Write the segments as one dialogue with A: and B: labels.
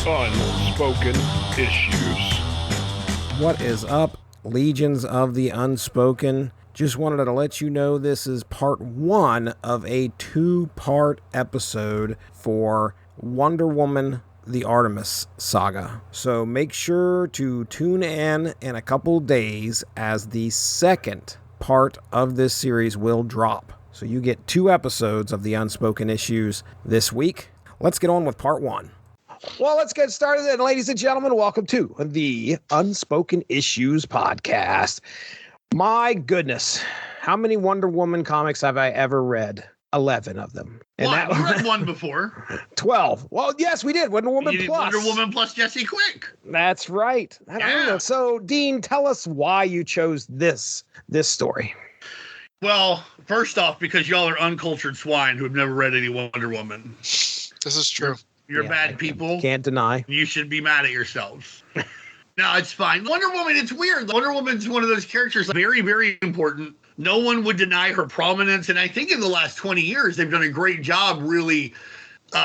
A: Unspoken Issues.
B: What is up, legions of the unspoken? Just wanted to let you know this is part one of a two-part episode for Wonder Woman, the Artemis Saga. So make sure to tune in a couple days as the second part of this series will drop. So you get two episodes of the Unspoken Issues this week. Let's get on with part one. Well, let's get started then, ladies and gentlemen. Welcome to the Unspoken Issues podcast. My goodness, how many Wonder Woman comics have I ever read? 11 of them.
C: And that you read one before.
B: 12. Well, yes, we did. Wonder Woman Plus.
C: Wonder Woman Plus Jesse Quick.
B: That's right.
C: Yeah.
B: So, Dean, tell us why you chose this story.
C: Well, first off, because y'all are uncultured swine who have never read any Wonder Woman.
D: This is true.
C: You're bad people.
B: Can't deny.
C: You should be mad at yourselves. No, it's fine. Wonder Woman, it's weird. Wonder Woman's one of those characters, very, very important. No one would deny her prominence. And I think in the last 20 years, they've done a great job really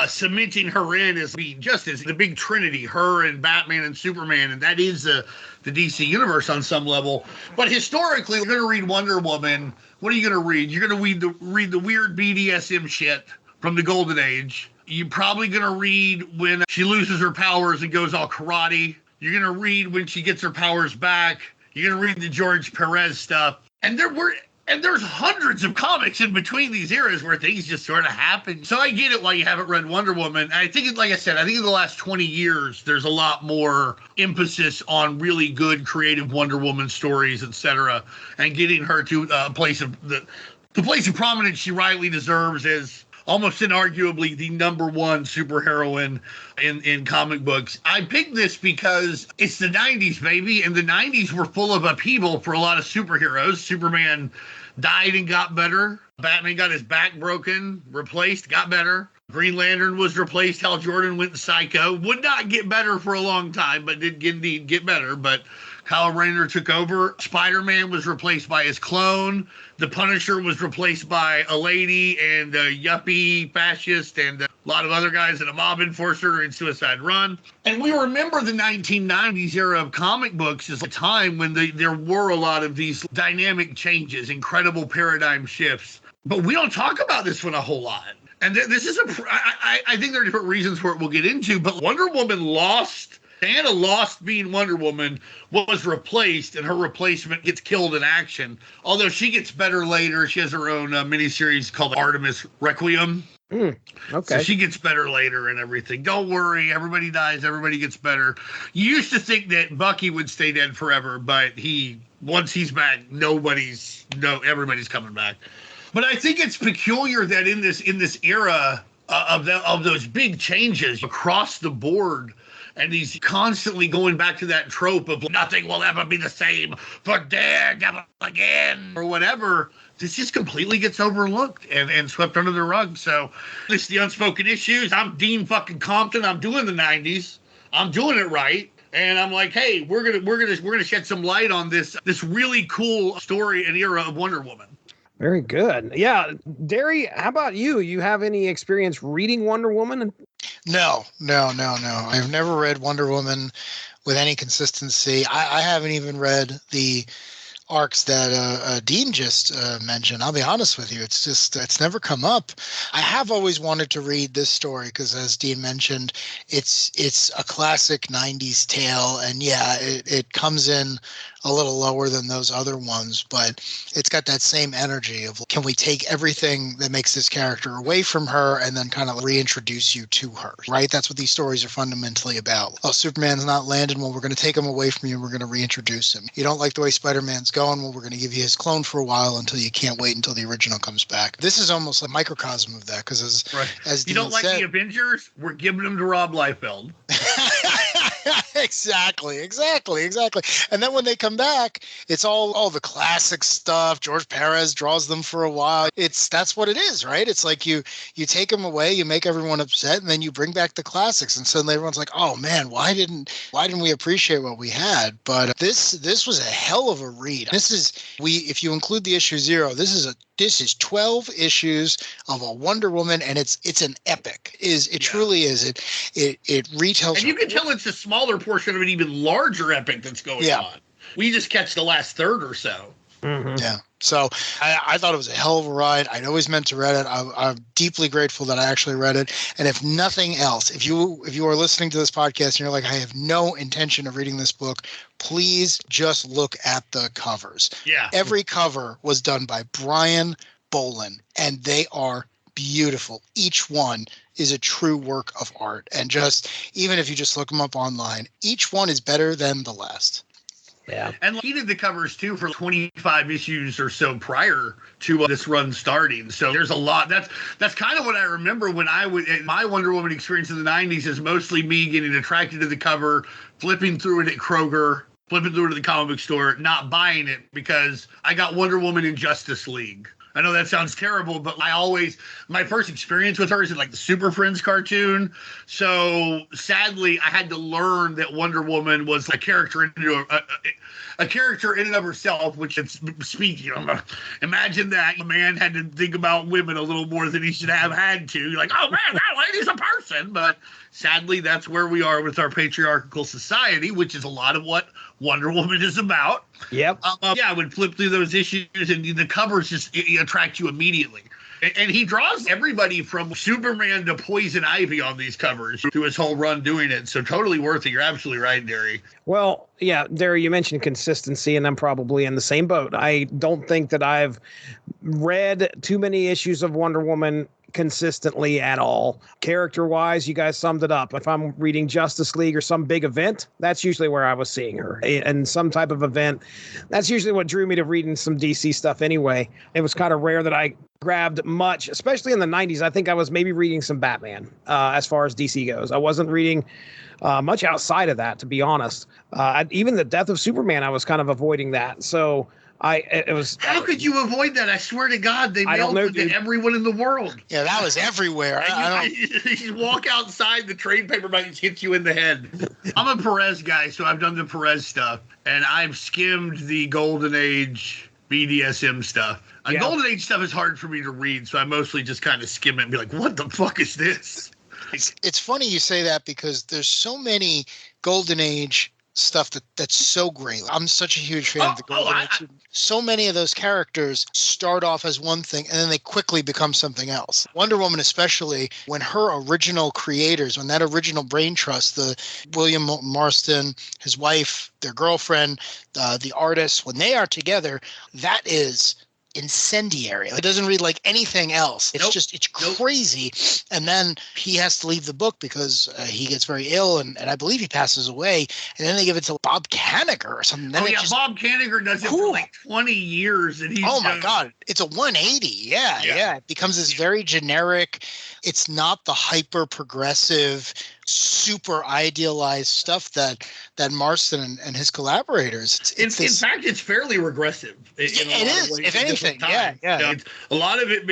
C: cementing her in as being just as the big trinity, her and Batman and Superman. And that is the DC universe on some level. But historically, we're going to read Wonder Woman. What are you going to read? You're going to read the weird BDSM shit from the Golden Age. You're probably going to read when she loses her powers and goes all karate. You're going to read when she gets her powers back. You're going to read the George Perez stuff. And there's hundreds of comics in between these eras where things just sort of happen. So I get it why you haven't read Wonder Woman. I think, like I said, I think in the last 20 years, there's a lot more emphasis on really good, creative Wonder Woman stories, etc., and getting her to a place of the place of prominence she rightly deserves as almost inarguably the number one superheroine in comic books. I picked this because it's the 90s, baby, and the 90s were full of upheaval for a lot of superheroes. Superman died and got better. Batman got his back broken, replaced, got better. Green Lantern was replaced. Hal Jordan went psycho. Would not get better for a long time, but did indeed get better. But Kyle Rayner took over. Spider-Man was replaced by his clone. The Punisher was replaced by a lady and a yuppie fascist and a lot of other guys and a mob enforcer in Suicide Run. And we remember the 1990s era of comic books as a time when there were a lot of these dynamic changes, incredible paradigm shifts. But we don't talk about this one a whole lot. And this is I think there are different reasons for it we'll get into, but Wonder Woman lost. Diana lost being Wonder Woman, was replaced, and her replacement gets killed in action. Although she gets better later. She has her own miniseries called Artemis Requiem.
B: Okay.
C: So she gets better later and everything. Don't worry. Everybody dies. Everybody gets better. You used to think that Bucky would stay dead forever, but once he's back, everybody's coming back. But I think it's peculiar that in this era of those big changes across the board, and he's constantly going back to that trope of nothing will ever be the same for Daredevil again or whatever. This just completely gets overlooked and swept under the rug. So this is the Unspoken Issues. I'm Dean fucking Compton. I'm doing the 90s. I'm doing it right. And I'm like, hey, we're gonna shed some light on this really cool story and era of Wonder Woman.
B: Very good. Yeah. Darry, how about you? You have any experience reading Wonder Woman?
D: No. I've never read Wonder Woman with any consistency. I haven't even read the arcs that Dean just mentioned. I'll be honest with you. It's never come up. I have always wanted to read this story because, as Dean mentioned, it's a classic 90s tale. And yeah, it comes in a little lower than those other ones, but it's got that same energy of, can we take everything that makes this character away from her and then kind of reintroduce you to her, right? That's what these stories are fundamentally about. Oh, Superman's not landed. Well, we're going to take him away from you. We're going to reintroduce him. You don't like the way Spider-Man's going. Well, we're going to give you his clone for a while until you can't wait until the original comes back. This is almost a microcosm of that because as
C: you don't like the Avengers, we're giving them to Rob Liefeld.
D: Exactly. And then when they come back, it's all the classic stuff. George Perez draws them for a while. That's what it is, right? It's like you take them away, you make everyone upset, and then you bring back the classics, and suddenly everyone's like, oh man, why didn't we appreciate what we had? But this was a hell of a read. If you include the issue 0, this is 12 issues of a Wonder Woman, and it's an epic. It truly is. It retells.
C: And you can tell it's a smaller portion of an even larger epic that's going on. We just catch the last third or so.
B: Mm-hmm.
D: Yeah. So I thought it was a hell of a ride. I'd always meant to read it. I'm deeply grateful that I actually read it. And if nothing else, if you are listening to this podcast and you're like, I have no intention of reading this book, please just look at the covers.
C: Yeah.
D: Every cover was done by Brian Bolin, and they are beautiful. Each one is a true work of art. And just, even if you just look them up online, each one is better than the last.
B: Yeah.
C: And he did the covers too for 25 issues or so prior to this run starting. So there's a lot. That's kind of what I remember when my Wonder Woman experience in the 90s is mostly me getting attracted to the cover, flipping through it at Kroger, flipping through it at the comic book store, not buying it because I got Wonder Woman in Justice League. I know that sounds terrible, but my first experience with her is in like the Super Friends cartoon. So sadly, I had to learn that Wonder Woman was a character in and of herself, which it's speaking of. Imagine that a man had to think about women a little more than he should have had to. You're like, oh man, that lady's a person. But sadly, that's where we are with our patriarchal society, which is a lot of what Wonder Woman is about.
B: Yep.
C: I would flip through those issues, and the covers just attract you immediately. And he draws everybody from Superman to Poison Ivy on these covers through his whole run doing it. So totally worth it. You're absolutely right, Darry.
B: Well, yeah, Darry, you mentioned consistency, and I'm probably in the same boat. I don't think that I've read too many issues of Wonder Woman consistently at all. Character-wise, you guys summed it up. If I'm reading Justice League or some big event, that's usually where I was seeing her. And some type of event, that's usually what drew me to reading some DC stuff anyway. It was kind of rare that I grabbed much, especially in the 90s. I think I was maybe reading some Batman as far as DC goes. I wasn't reading much outside of that, to be honest. Even the Death of Superman, I was kind of avoiding that. So How
C: could you avoid that? I swear to God, they mailed it to everyone in the world.
D: Yeah, that was everywhere.
C: You walk outside, the trade paperback hits you in the head. I'm a Perez guy, so I've done the Perez stuff, and I've skimmed the Golden Age BDSM stuff.
B: Yeah.
C: Golden Age stuff is hard for me to read, so I mostly just kind of skim it and be like, what the fuck is this?
D: It's funny you say that because there's so many Golden Age stuff that's so great. I'm such a huge fan of the Golden Age. So many of those characters start off as one thing and then they quickly become something else. Wonder Woman, especially when her original creators, when that original brain trust, the William Marston, his wife, their girlfriend, the artist, when they are together, that is incendiary. It doesn't read like anything else. It's it's crazy. And then he has to leave the book because he gets very ill and I believe he passes away. And then they give it to Bob Kanigher or something. Then
C: Bob Kanigher does it for like 20 years. And he's
D: my God. It's a 180. Yeah. It becomes this very generic. It's not the hyper progressive, super idealized stuff that Marston and his collaborators. In
C: fact, it's fairly regressive.
D: It is, if anything. Yeah.
C: A lot of it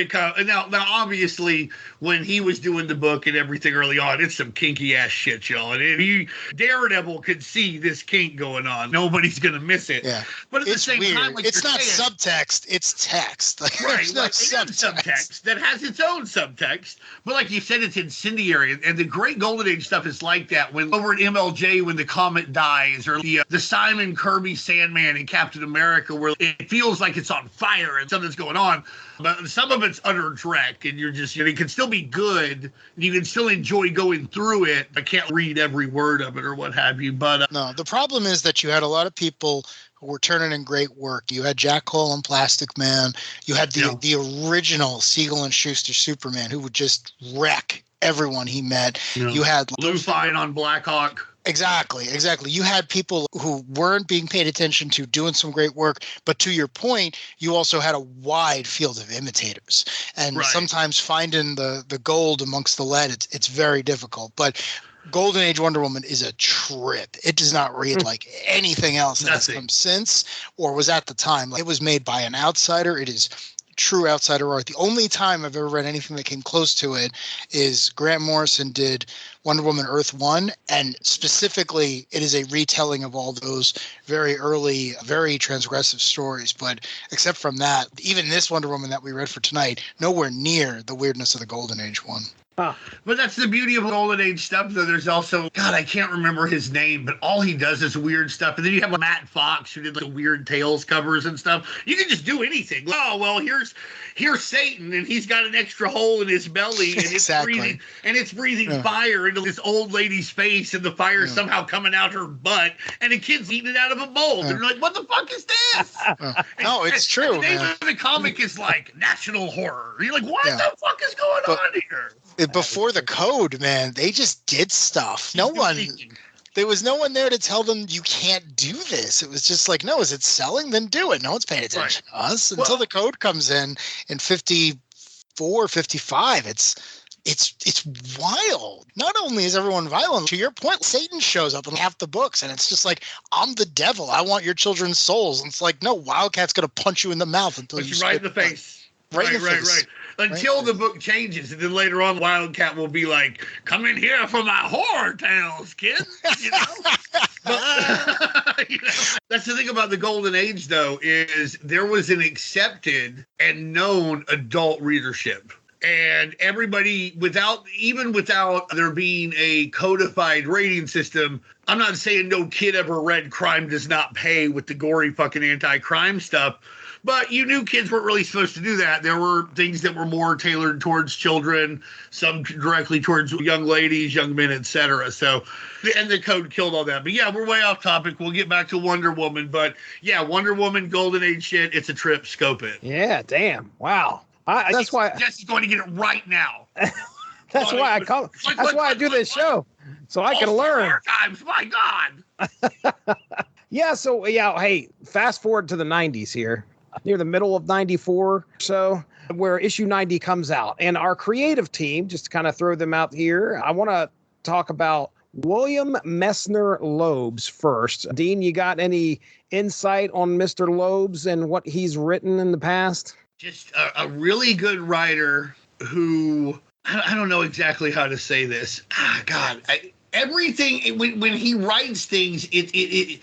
C: now obviously when he was doing the book and everything early on, it's some kinky ass shit, y'all. And Daredevil could see this kink going on. Nobody's gonna miss it.
D: Yeah.
C: But at the same time, like
D: it's not subtext, it's text. Like,
C: right.
D: No subtext
C: that has its own subtext. But like you said, it's incendiary. And the great Golden Age stuff is like that. When over at MLJ, when the comet dies, or the Simon Kirby Sandman in Captain America, where it feels like it's on fire and something's going on, but some of it's utter dreck, and you're just, it can still be good, and you can still enjoy going through it. I can't read every word of it or what have you, but
D: no, the problem is that you had a lot of people who were turning in great work. You had Jack Cole and Plastic Man. You had the original Siegel and Schuster Superman, who would just wreck everyone he met. You had
C: Lou Fine on Blackhawk.
D: Exactly. You had people who weren't being paid attention to doing some great work, but to your point, you also had a wide field of imitators. And sometimes finding the gold amongst the lead, it's very difficult. But Golden Age Wonder Woman is a trip. It does not read like anything else that has come since or was at the time. It was made by an outsider. It is true outsider art. The only time I've ever read anything that came close to it is Grant Morrison did Wonder Woman Earth 1, and specifically it is a retelling of all those very early, very transgressive stories. But except from that, even this Wonder Woman that we read for tonight, nowhere near the weirdness of the Golden Age one.
B: Huh.
C: But that's the beauty of Golden Age stuff, though. There's also, God, I can't remember his name, but all he does is weird stuff. And then you have Matt Fox, who did like the weird Tales covers and stuff. You can just do anything. Oh, well, here's Satan, and he's got an extra hole in his belly, and
D: Exactly.
C: it's breathing fire into this old lady's face, and the fire's somehow coming out her butt, and the kid's eating it out of a bowl. And they're like, what the fuck is this?
D: No, it's true.
C: The name
D: Man.
C: of the comic is like National Horror. You're like, what the fuck is going on here?
D: Before the code, man, they just did stuff. There was no one there to tell them you can't do this. It was just like, no, is it selling? Then do it. No one's paying attention to us until the code comes in 54, 55. It's wild. Not only is everyone violent, to your point, Satan shows up in half the books, and it's just like, I'm the devil. I want your children's souls. And it's like, no, Wildcat's gonna punch you in the mouth until you
C: right in the face. Right. Until the book changes, and then later on, Wildcat will be like, "Come in here for my horror tales, kids." You know? That's the thing about the Golden Age, though, is there was an accepted and known adult readership. And everybody, without there being a codified rating system, I'm not saying no kid ever read Crime Does Not Pay with the gory fucking anti-crime stuff, but you knew kids weren't really supposed to do that. There were things that were more tailored towards children, some directly towards young ladies, young men, etc. So, and the code killed all that. But yeah, we're way off topic. We'll get back to Wonder Woman. But yeah, Wonder Woman, Golden Age shit, it's a trip. Scope it.
B: Yeah, damn. Wow. That's why
C: Jesse's going to get it right now.
B: That's why I do this show, so I can learn.
C: Times, my God.
B: Yeah. So yeah. Hey, fast forward to the 90s here, near the middle of 94 or so, where issue 90 comes out, and our creative team, just to kind of throw them out here, I want to talk about William Messner Loebs first. Dean, you got any insight on Mr. Loebs and what he's written in the past?
C: Just a really good writer who, I don't know exactly how to say this. God, everything, when he writes things, he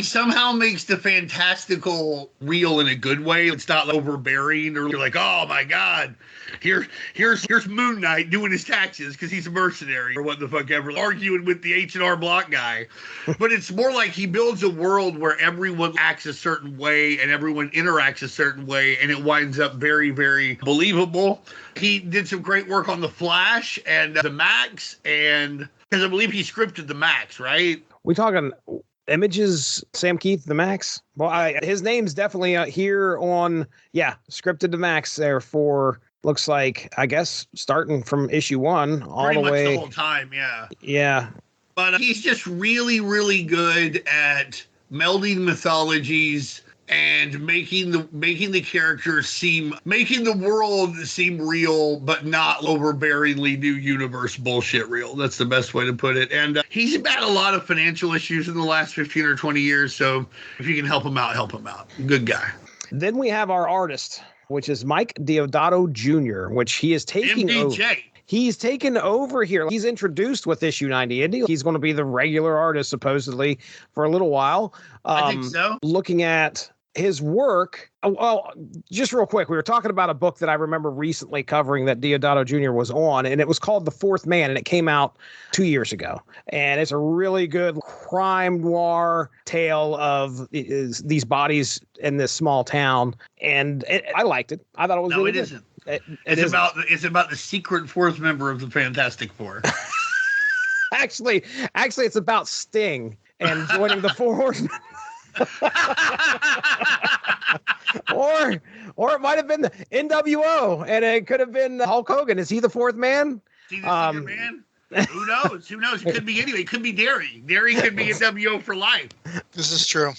C: somehow makes the fantastical real in a good way. It's not overbearing, or you're like, oh my God, here's Moon Knight doing his taxes because he's a mercenary or what the fuck ever, arguing with the H&R Block guy. But it's more like he builds a world where everyone acts a certain way and everyone interacts a certain way, and it winds up very, very believable. He did some great work on The Flash and The Max, and because I believe he scripted The Max, right?
B: We talking Images, Sam Keith, The Max? Well, his name's definitely here on, scripted The Max there for, looks like, I guess, starting from issue 1 all
C: Pretty
B: the
C: much
B: way.
C: the whole time, yeah.
B: Yeah.
C: But he's just really, really good at melding mythologies and making the characters making the world seem real, but not overbearingly new universe bullshit real. That's the best way to put it. And he's had a lot of financial issues in the last 15 or 20 years. So if you can help him out, help him out. Good guy.
B: Then we have our artist, which is Mike Deodato Jr., which he is taking
C: MDJ.
B: over. He's taken over here. He's introduced with issue 90. And he's going to be the regular artist, supposedly, for a little while.
C: I think so.
B: Looking at his work, well, just real quick, we were talking about a book that I remember recently covering that Deodato Jr. was on, and it was called The Fourth Man, and it came out 2 years ago. And it's a really good crime noir tale of these bodies in this small town, and I liked it. I thought it was really good.
C: Isn't. It's about the secret fourth member of the Fantastic Four.
B: Actually, it's about Sting and joining the Four Horsemen. or it might have been the NWO, and it could have been Hulk Hogan. Is he the fourth man?
C: Is he the second man? Who knows? It could be anyway. It could be Darry. Darry could be NWO for life.
D: This is true.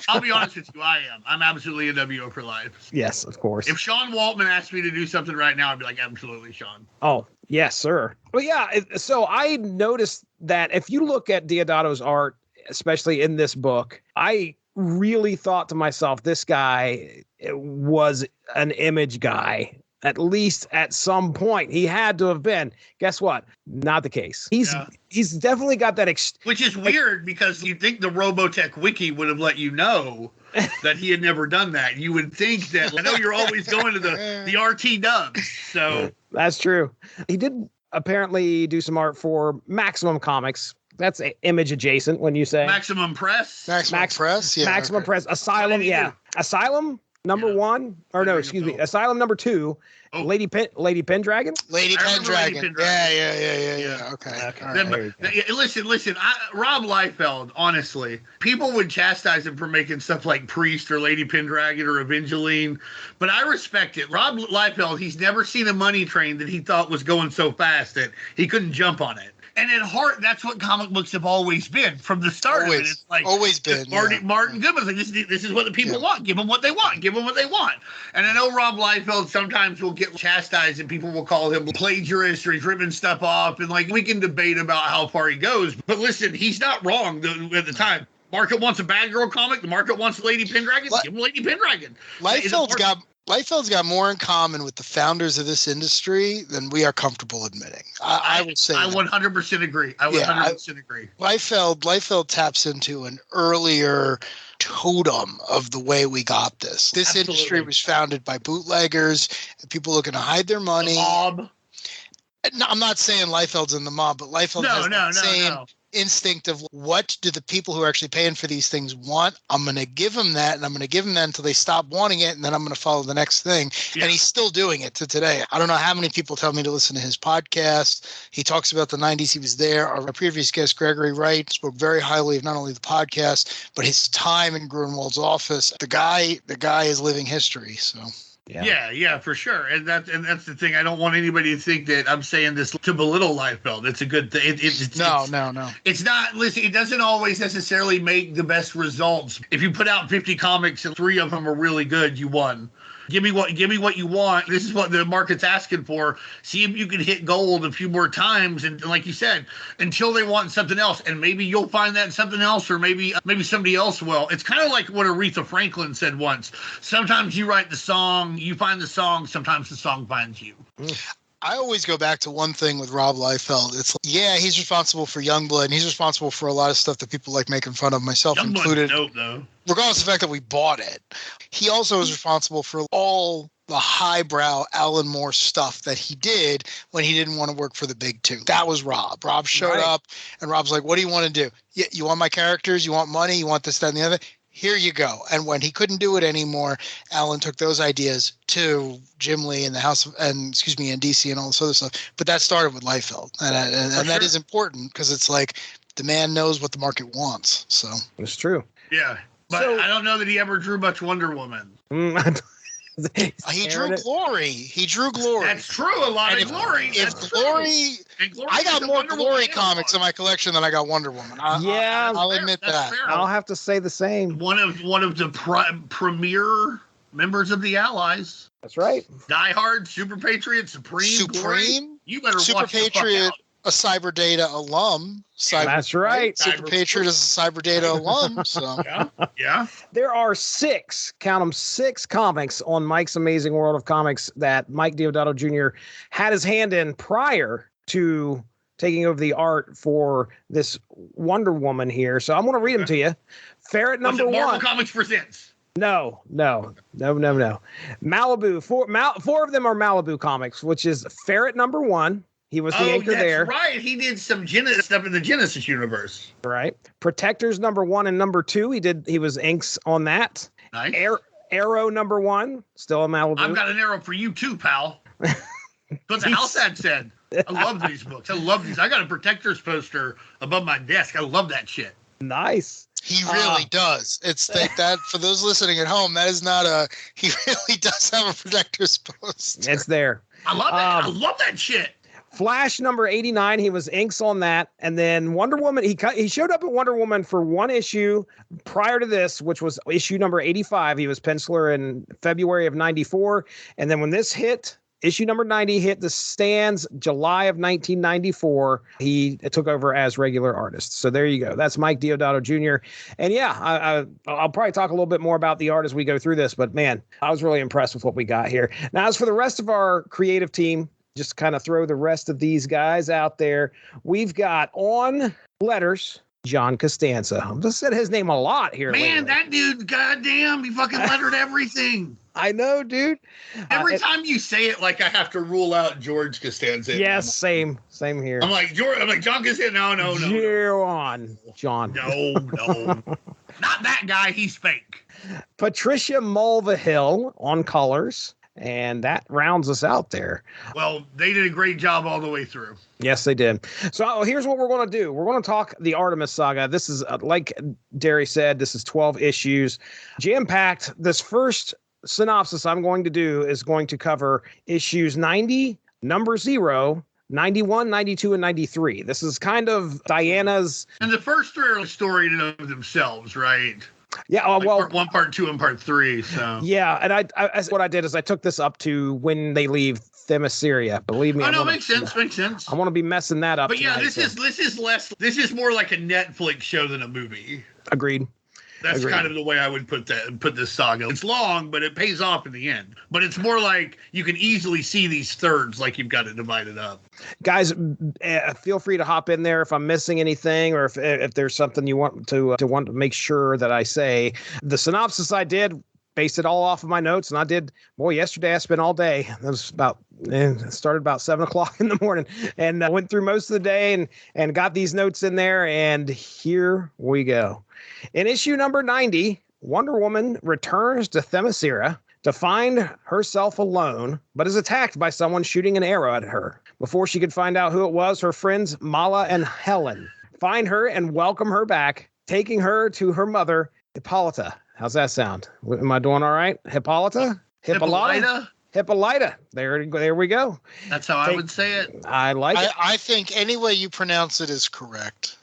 C: I'll be honest with you. I am. I'm absolutely NWO for life.
B: Yes, of course.
C: If Sean Waltman asked me to do something right now, I'd be like, absolutely, Sean.
B: Oh, yes, sir. Well, yeah. So I noticed that if you look at Deodato's art, especially in this book, I really thought to myself, this guy was an image guy. At least at some point, he had to have been. Guess what? Not the case. He's definitely got that.
C: Which is weird because you'd think the Robotech Wiki would have let you know that he had never done that. You would think that. I know you're always going to the RT dubs. So
B: that's true. He did apparently do some art for Maximum Comics. That's image adjacent when you say
C: Maximum Press.
D: Maximum Press, yeah.
B: Maximum Press. Asylum, yeah. Asylum number one, or no, excuse me. Asylum number 2. Oh. Lady Pendragon.
D: Lady Pendragon. Yeah. Okay.
C: Right. Listen. Rob Liefeld. Honestly, people would chastise him for making stuff like Priest or Lady Pendragon or Evangeline, but I respect it. Rob Liefeld. He's never seen a money train that he thought was going so fast that he couldn't jump on it. And at heart, that's what comic books have always been from the start of it. It's like
D: always been.
C: Martin Goodman's like, this is what the people want. Give them what they want. Give them what they want. And I know Rob Liefeld sometimes will get chastised and people will call him plagiarist or he's ripping stuff off. And like we can debate about how far he goes. But listen, he's not wrong at the time. Market wants a bad girl comic. The market wants Lady Pendragon. Give him Lady Pendragon.
D: Liefeld's got more in common with the founders of this industry than we are comfortable admitting. I would say
C: I 100% agree. I 100% agree.
D: Liefeld taps into an earlier totem of the way we got this. This
C: Absolutely.
D: Industry was founded by bootleggers and people looking to hide their money.
C: The mob.
D: No, I'm not saying Liefeld's in the mob, but Liefeld has the same instinct of what do the people who are actually paying for these things want. I'm going to give them that, and I'm going to give them that until they stop wanting it, and then I'm going to follow the next thing. Yeah. And he's still doing it to today. I don't know how many people tell me to listen to his podcast. He talks about the 90s. He was there. Our previous guest, Gregory Wright, spoke very highly of not only the podcast, but his time in Grunwald's office. The guy is living history, so...
C: Yeah, for sure. And that's the thing. I don't want anybody to think that I'm saying this to belittle Liefeld. It's a good thing.
D: No.
C: It's not, listen, it doesn't always necessarily make the best results. If you put out 50 comics and 3 of them are really good, you won. Give me what you want. This is what the market's asking for. See if you can hit gold a few more times. And like you said, until they want something else. And maybe you'll find that in something else, or maybe somebody else will. It's kind of like what Aretha Franklin said once. Sometimes you write the song, you find the song, sometimes the song finds you.
D: I always go back to one thing with Rob Liefeld. It's like, yeah, he's responsible for Youngblood, and he's responsible for a lot of stuff that people like making fun of, myself included.
C: Dope, though.
D: Regardless of the fact that we bought it. He also is responsible for all the highbrow Alan Moore stuff that he did when he didn't want to work for the big two. That was Rob. Rob showed up, and Rob's like, what do you want to do? Yeah, you want my characters? You want money? You want this, that, and the other? Here you go. And when he couldn't do it anymore, Alan took those ideas to Jim Lee and and DC and all this other stuff. But that started with Liefeld. And that is important because it's like the man knows what the market wants. So
B: it's true.
C: Yeah. But I don't know that he ever drew much Wonder Woman.
D: He drew Glory.
C: That's true. A lot of Glory.
D: I got more Glory comics in my collection than I got Wonder Woman. I'll admit that.
C: Fair.
B: I'll have to say the same.
C: One of the premier members of the Allies.
B: That's right.
C: Die Hard, Super Patriot, Supreme.
D: Glory.
C: You better
D: Super
C: watch
D: Patriot.
C: The fuck out.
D: A Cyber Data alum.
B: That's right.
D: Super Patriot is a Cyber Data alum. So
C: yeah.
B: There are 6 comics on Mike's Amazing World of Comics that Mike Deodato Jr. had his hand in prior to taking over the art for this Wonder Woman here. So I'm going to read them to you. Ferret number 1.
C: Marvel Comics Presents.
B: No. Malibu. 4 of them are Malibu comics, which is Ferret number 1. He was the anchor there.
C: Right. He did some Genesis stuff in the Genesis universe.
B: Right. Protectors number 1 and number 2. He was inks on that.
C: Nice.
B: Arrow number 1, still a Malibu.
C: I've got an arrow for you too, pal. But the house ad said. I love these books. I love these. I got a Protectors poster above my desk. I love that shit.
B: Nice.
D: He really does. It's like that for those listening at home. That is not he really does have a Protectors poster.
B: It's there.
C: I love it. I love that shit.
B: Flash number 89, he was inks on that. And then Wonder Woman, he showed up at Wonder Woman for 1 issue prior to this, which was issue number 85. He was penciler in February of 94. And then when this hit, issue number 90 hit the stands July of 1994, he took over as regular artist. So there you go. That's Mike Deodato Jr. And yeah, I'll probably talk a little bit more about the art as we go through this. But man, I was really impressed with what we got here. Now, as for the rest of our creative team, just kind of throw the rest of these guys out there. We've got on letters, John Costanza. I've just said his name a lot here.
C: Man,
B: lately.
C: that dude, goddamn, he fucking lettered everything.
B: I know, dude.
C: Every time you say it, like I have to rule out George Costanza.
B: Yes, same here.
C: I'm like John Costanza. No.
B: John.
C: No. Not that guy. He's fake.
B: Patricia Mulvihill on colors. And that rounds us out there.
C: Well, they did a great job all the way through.
B: Yes, they did. So here's what we're going to do. We're going to talk the Artemis Saga. This is, like Darry said, this is 12 issues. Jam-packed. This first synopsis I'm going to do is going to cover issues 90, number 0, 91, 92, and 93. This is kind of Diana's...
C: And the first 3 are story in and of themselves, right?
B: Yeah,
C: like
B: well,
C: part 1, part 2, and part 3. So
B: yeah, and I what I did is I took this up to when they leave Themyscira. Believe me,
C: makes sense.
B: I want to be messing that up.
C: But yeah,
B: tonight,
C: this is more like a Netflix show than a movie.
B: Agreed.
C: That's kind of the way I would put this saga. It's long, but it pays off in the end. But it's more like you can easily see these thirds, like you've got it divided up.
B: Guys, feel free to hop in there if I'm missing anything, or if there's something you want to make sure that I say. The synopsis I did, based it all off of my notes, and yesterday I spent all day. It was started about 7:00 in the morning, and I went through most of the day and got these notes in there, and here we go. In issue number 90, Wonder Woman returns to Themyscira to find herself alone, but is attacked by someone shooting an arrow at her. Before she could find out who it was, her friends Mala and Helen find her and welcome her back, taking her to her mother, Hippolyta. How's that sound? Am I doing all right? Hippolyta?
C: Hippolyta?
B: Hippolyta. There we go.
C: That's how I would say it.
B: I like it.
D: I think any way you pronounce it is correct.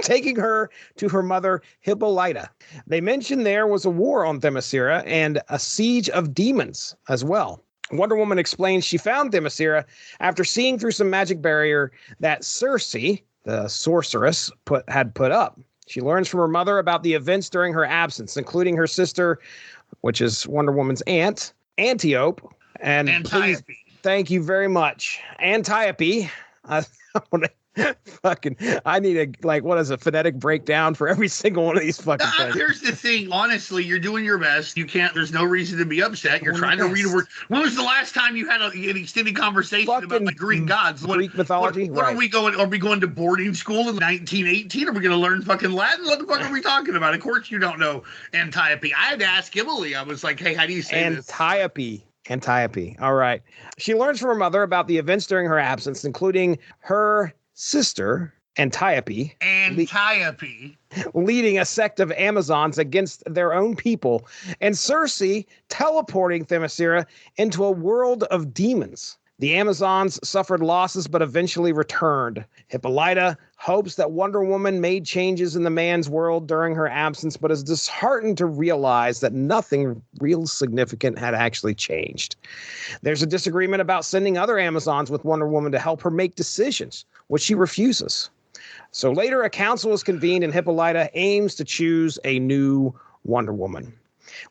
B: Taking her to her mother, Hippolyta. They mentioned there was a war on Themyscira and a siege of demons as well. Wonder Woman explains she found Themyscira after seeing through some magic barrier that Circe, the sorceress, had put up. She learns from her mother about the events during her absence, including her sister, which is Wonder Woman's aunt, Antiope. And
C: Antiope.
B: Please, thank you very much. Antiope. I need a phonetic breakdown for every single one of these fucking things.
C: Here's the thing. Honestly, you're doing your best. There's no reason to be upset. You're trying to read a word. When was the last time you had an extended conversation about the Greek gods?
B: Greek mythology?
C: What are we going? Are we going to boarding school in 1918? Are we going to learn fucking Latin? What the fuck are we talking about? Of course you don't know Antiope. I had to ask Emily. I was like, hey, how do you say this?
B: Antiope. All right. She learns from her mother about the events during her absence, including her sister, Antiope, leading a sect of Amazons against their own people, and Circe teleporting Themyscira into a world of demons. The Amazons suffered losses but eventually returned. Hippolyta hopes that Wonder Woman made changes in the man's world during her absence, but is disheartened to realize that nothing real significant had actually changed. There's a disagreement about sending other Amazons with Wonder Woman to help her make decisions, which she refuses. So later, a council is convened and Hippolyta aims to choose a new Wonder Woman.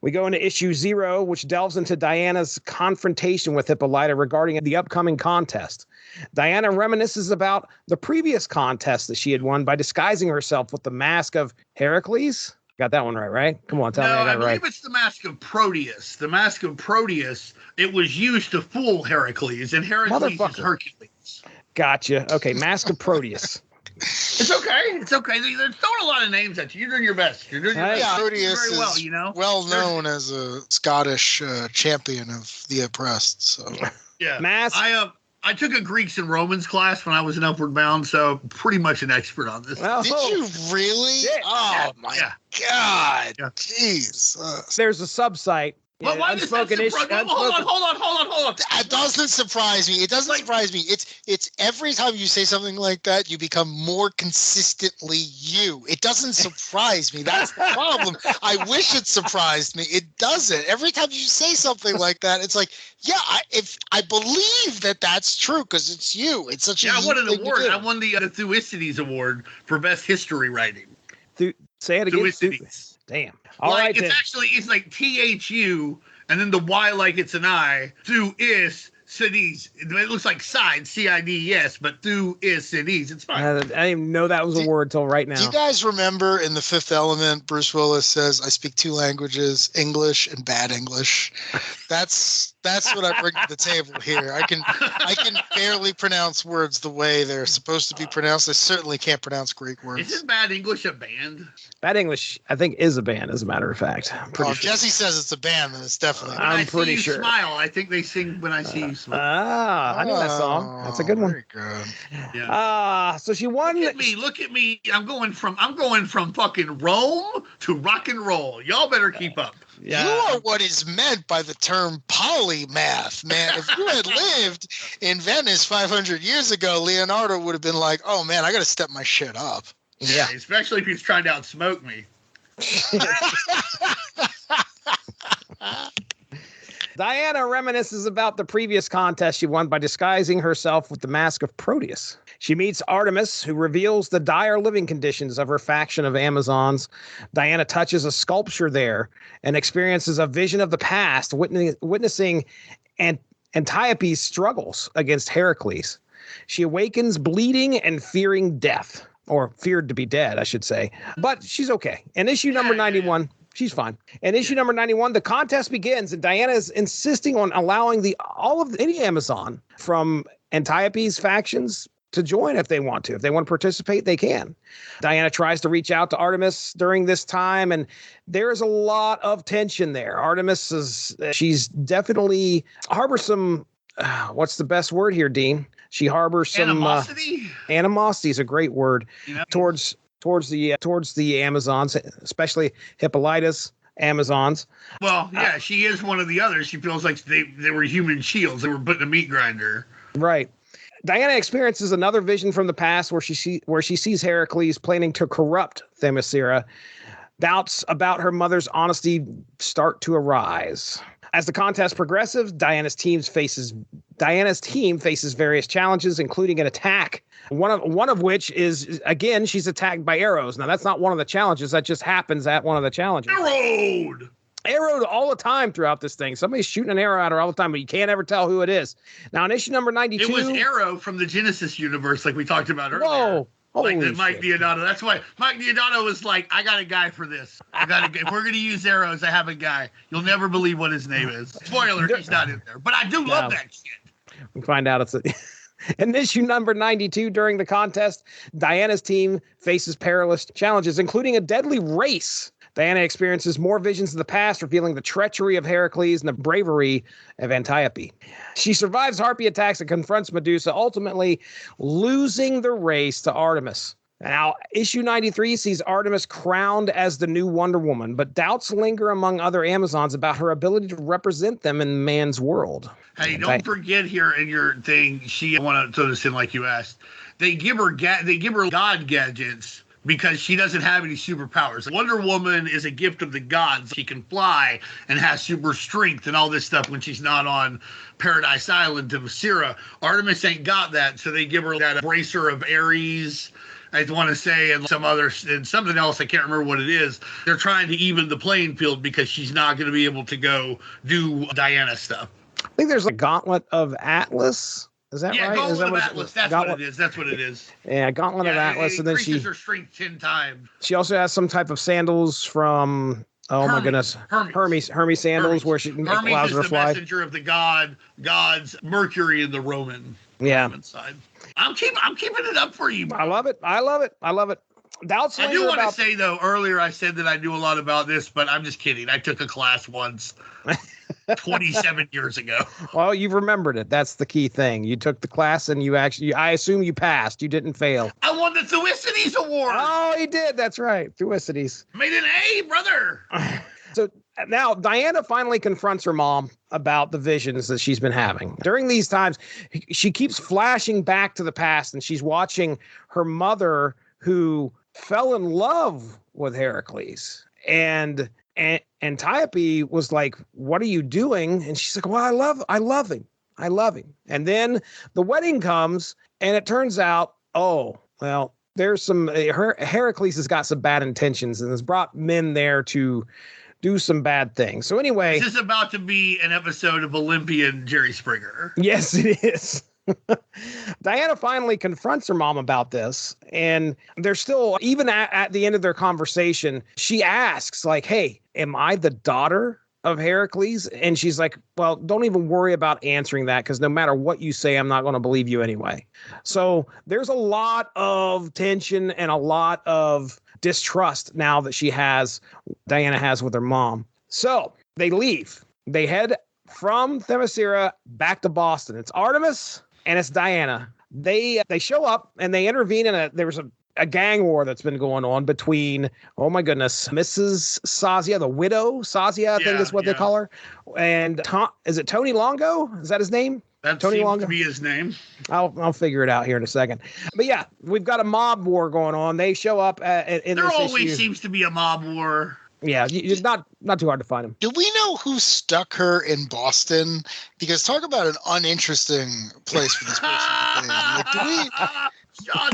B: We go into issue 0, which delves into Diana's confrontation with Hippolyta regarding the upcoming contest. Diana reminisces about the previous contest that she had won by disguising herself with the mask of Heracles. Got that one right? Come on, tell me I got it right.
C: I believe it's the mask of Proteus. The mask of Proteus, it was used to fool Heracles, and Heracles is Hercules.
B: Gotcha. Okay, mask of Proteus.
C: It's okay. They're throwing a lot of names at you. You're doing your best. You're doing your best.
D: Proteus
C: very well, you know.
D: Well known as a Scottish champion of the oppressed. So
C: yeah,
B: mask.
C: I took a Greeks and Romans class when I was in Upward Bound, so pretty much an expert on this.
D: Did you really?
B: Yeah.
D: Oh my God!
C: Yeah.
D: Jeez.
B: There's a subsite.
C: Well, why
B: Unspoken Issues.
C: Hold on.
D: That doesn't surprise me. It doesn't surprise me. It's every time you say something like that, you become more consistently you. It doesn't surprise me. That's the problem. I wish it surprised me. It doesn't. Every time you say something like that, it's like, yeah, I believe that's true because it's you. It's such a
C: I won an award. I won the Thucydides Award for best history writing.
B: Say it again.
C: Thucydides.
B: Damn. All right,
C: it's like THU and then the Y like it's an I. Thu is Cides. It looks like side, C-I-D-E-S, but Thucydides. It's fine.
B: I didn't even know that was a word till right now.
D: Do you guys remember in The Fifth Element, Bruce Willis says, "I speak two languages, English and bad English." That's what I bring to the table here. I can barely pronounce words the way they're supposed to be pronounced. I certainly can't pronounce Greek words.
C: Isn't Bad English a band?
B: Bad English, I think, is a band, as a matter of fact.
D: If Jesse says it's a band, then it's definitely.
B: I'm pretty sure.
C: Smile. I think they sing When I See You Smile.
B: I know that song. That's a good one.
D: Very good.
C: Yeah.
B: So she won.
C: Look at me. I'm going from fucking Rome to rock and roll. Y'all better keep up.
B: Yeah.
D: You are what is meant by the term polymath, man. If you had lived in Venice 500 years ago, Leonardo would have been like, "Oh man, I got to step my shit up."
C: Yeah, especially if he's trying to outsmoke me.
B: Diana reminisces about the previous contest she won by disguising herself with the mask of Proteus. She meets Artemis, who reveals the dire living conditions of her faction of Amazons. Diana touches a sculpture there and experiences a vision of the past, witnessing Antiope's struggles against Heracles. She awakens bleeding and fearing death, or feared to be dead, I should say. But she's okay. In issue number 91... she's fine. In issue number 91, the contest begins, and Diana is insisting on allowing any Amazon from Antiope's factions to join if they want to. If they want to participate, they can. Diana tries to reach out to Artemis during this time, and there's a lot of tension there. Artemis she's definitely harbors some, what's the best word here, Dean? She harbors some
C: animosity.
B: Animosity is a great word towards the Amazons, especially Hippolyta's Amazons.
C: Well, yeah, she is one of the others. She feels like they were human shields. They were put in a meat grinder.
B: Right. Diana experiences another vision from the past where she sees Heracles planning to corrupt Themyscira. Doubts about her mother's honesty start to arise. As the contest progresses, Diana's team faces various challenges, including an attack. One of which is, again, she's attacked by arrows. Now, that's not one of the challenges. That just happens at one of the challenges. Arrowed all the time throughout this thing. Somebody's shooting an arrow at her all the time, but you can't ever tell who it is. Now, in issue number 92...
C: It was Arrow from the Genesis universe, like we talked about earlier.
B: Whoa!
C: Like the Mike Deodato. That's why Mike Deodato was like, I got a guy for this. If we're going to use arrows, I have a guy. You'll never believe what his name is. Spoiler, he's not in there. But I do love that shit.
B: We find out it's in issue number 92, during the contest, Diana's team faces perilous challenges, including a deadly race. Diana experiences more visions of the past, revealing the treachery of Heracles and the bravery of Antiope. She survives harpy attacks and confronts Medusa, ultimately losing the race to Artemis. Now, issue 93 sees Artemis crowned as the new Wonder Woman, but doubts linger among other Amazons about her ability to represent them in man's world.
C: Hey, don't forget here in your thing, I want to throw this in like you asked. They give her god gadgets because she doesn't have any superpowers. Wonder Woman is a gift of the gods. She can fly and has super strength and all this stuff when she's not on Paradise Island to Themyscira. Artemis ain't got that, so they give her that bracer of Ares, I want to say, and something else. I can't remember what it is. They're trying to even the playing field because she's not going to be able to go do Diana stuff.
B: I think there's a Gauntlet of Atlas. Is that right?
C: Gauntlet of Atlas. That's what it is. That's what it is.
B: Yeah, Gauntlet of Atlas.
C: It
B: and then
C: increases her strength 10 times.
B: She also has some type of sandals from, my goodness, Hermes sandals, where she allows her to fly.
C: Hermes is the messenger of the gods, Mercury in the Roman side. I'm keeping it up for you.
B: I love it. Doubts
C: I do want to say, though, earlier I said that I knew a lot about this, but I'm just kidding. I took a class once 27 years ago.
B: Well, you've remembered it. That's the key thing. You took the class and I assume you passed. You didn't fail.
C: I won the Thucydides Award.
B: Oh, he did. That's right. Thucydides.
C: Made an A, brother.
B: So now Diana finally confronts her mom about the visions that she's been having. During these times, she keeps flashing back to the past, and she's watching her mother, who fell in love with Heracles. And Antiope was like, "What are you doing?" And she's like, "Well, I love him. And then the wedding comes, and it turns out, there's some Heracles has got some bad intentions and has brought men there to do some bad things. So anyway.
C: This is about to be an episode of Olympian Jerry Springer.
B: Yes, it is. Diana finally confronts her mom about this, and they're still, even at the end of their conversation, she asks, like, hey, am I the daughter of Heracles? And she's like, well, don't even worry about answering that, because no matter what you say, I'm not going to believe you anyway. So there's a lot of tension and a lot of distrust now that Diana has with her mom. So they leave. They head from Themyscira back to Boston. It's Artemis and it's Diana. They show up and they intervene there was a gang war that's been going on between, oh my goodness, Mrs. Sazia, the widow Sazia, I think is what they call her. And is it Tony Longo? Is that his name?
C: That
B: Tony
C: seems
B: Longo?
C: to be his name.
B: I'll figure it out here in a second. But yeah, we've got a mob war going on. They show up in
C: there
B: this
C: always
B: issue.
C: seems to be a mob war.
B: Yeah, it's not too hard to find them.
D: Do we know who stuck her in Boston? Because talk about an uninteresting place for this person to be. Like, do we?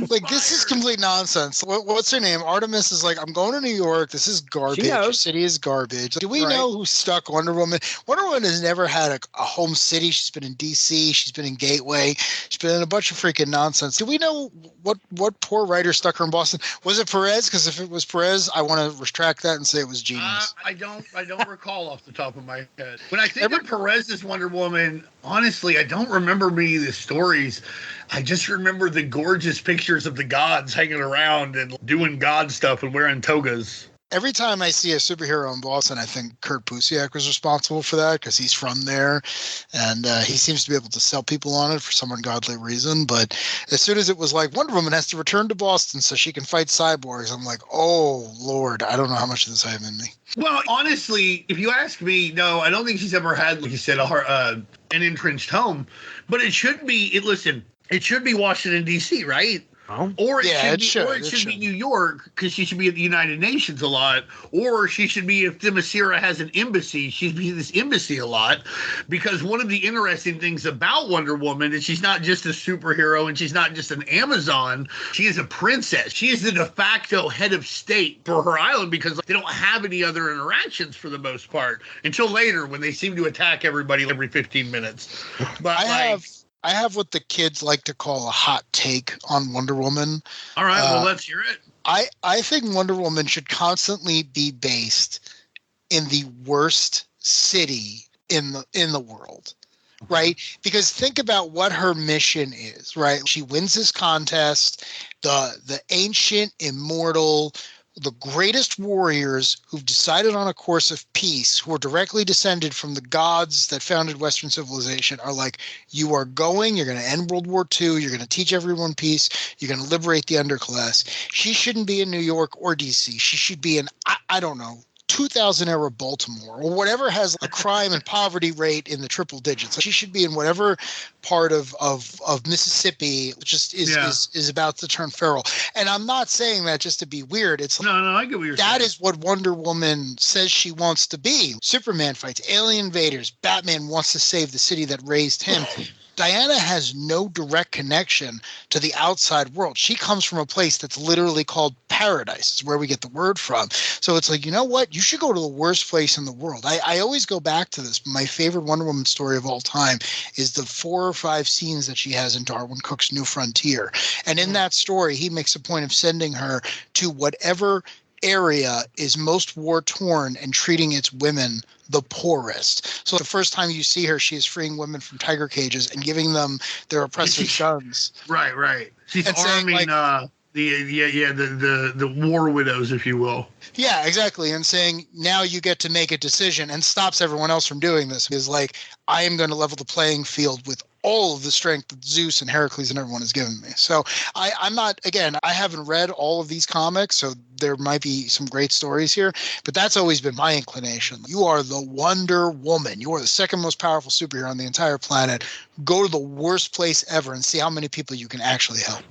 D: Like, this is complete nonsense. What's her name? Artemis is like, I'm going to New York. This is garbage. Your city is garbage. Do we know who stuck Wonder Woman? Wonder Woman has never had a home city. She's been in D.C. She's been in Gateway. She's been in a bunch of freaking nonsense. Do we know what poor writer stuck her in Boston? Was it Perez? Because if it was Perez, I want to retract that and say it was genius.
C: I don't recall off the top of my head. When I think of Perez's Wonder Woman, honestly, I don't remember many of the stories. I just remember the gorgeous pictures of the gods hanging around and doing god stuff and wearing togas.
D: Every time I see a superhero in Boston, I think Kurt Busiek was responsible for that because he's from there, and he seems to be able to sell people on it for some ungodly reason. But as soon as it was like Wonder Woman has to return to Boston so she can fight cyborgs, I'm like, oh, Lord, I don't know how much of this I have in me.
C: Well, honestly, if you ask me, no, I don't think she's ever had, like you said, an entrenched home. But it should be, listen, it should be Washington, D.C., right? Or it should be New York, because she should be at the United Nations a lot. Or she should be, if Themyscira has an embassy, she'd be this embassy a lot. Because one of the interesting things about Wonder Woman is she's not just a superhero and she's not just an Amazon. She is a princess. She is the de facto head of state for her island because they don't have any other interactions for the most part until later when they seem to attack everybody every 15 minutes. But
D: I have what the kids like to call a hot take on Wonder Woman.
C: All right, well, let's hear it.
D: I think Wonder Woman should constantly be based in the worst city in the world, right? Because think about what her mission is, right? She wins this contest, the ancient, immortal, the greatest warriors who've decided on a course of peace, who are directly descended from the gods that founded Western civilization, are like, you are going, you're going to end World War II, you're going to teach everyone peace, you're going to liberate the underclass. She shouldn't be in New York or D.C. She should be in, I don't know, 2000 era Baltimore or whatever has a crime and poverty rate in the triple digits. She should be in whatever part of Mississippi just is about to turn feral. And I'm not saying that just to be weird. It's
C: no, I get what you're saying.
D: That is what Wonder Woman says she wants to be. Superman fights alien invaders. Batman wants to save the city that raised him. Diana has no direct connection to the outside world. She comes from a place that's literally called paradise. It's where we get the word from. So it's like, you know what? You should go to the worst place in the world. I always go back to this. My favorite Wonder Woman story of all time is the 4 or 5 scenes that she has in Darwin Cook's New Frontier. And in that story, he makes a point of sending her to whatever area is most war-torn and treating its women the poorest. So the first time you see her, she is freeing women from tiger cages and giving them their oppressive guns.
C: Right. She's arming the war widows, if you will.
D: Yeah, exactly. And saying, now you get to make a decision, and stops everyone else from doing this. Is like, I am going to level the playing field with all of the strength that Zeus and Heracles and everyone has given me. So I'm not, again, I haven't read all of these comics, so there might be some great stories here, but that's always been my inclination. You are the Wonder Woman. You are the second most powerful superhero on the entire planet. Go to the worst place ever and see how many people you can actually help.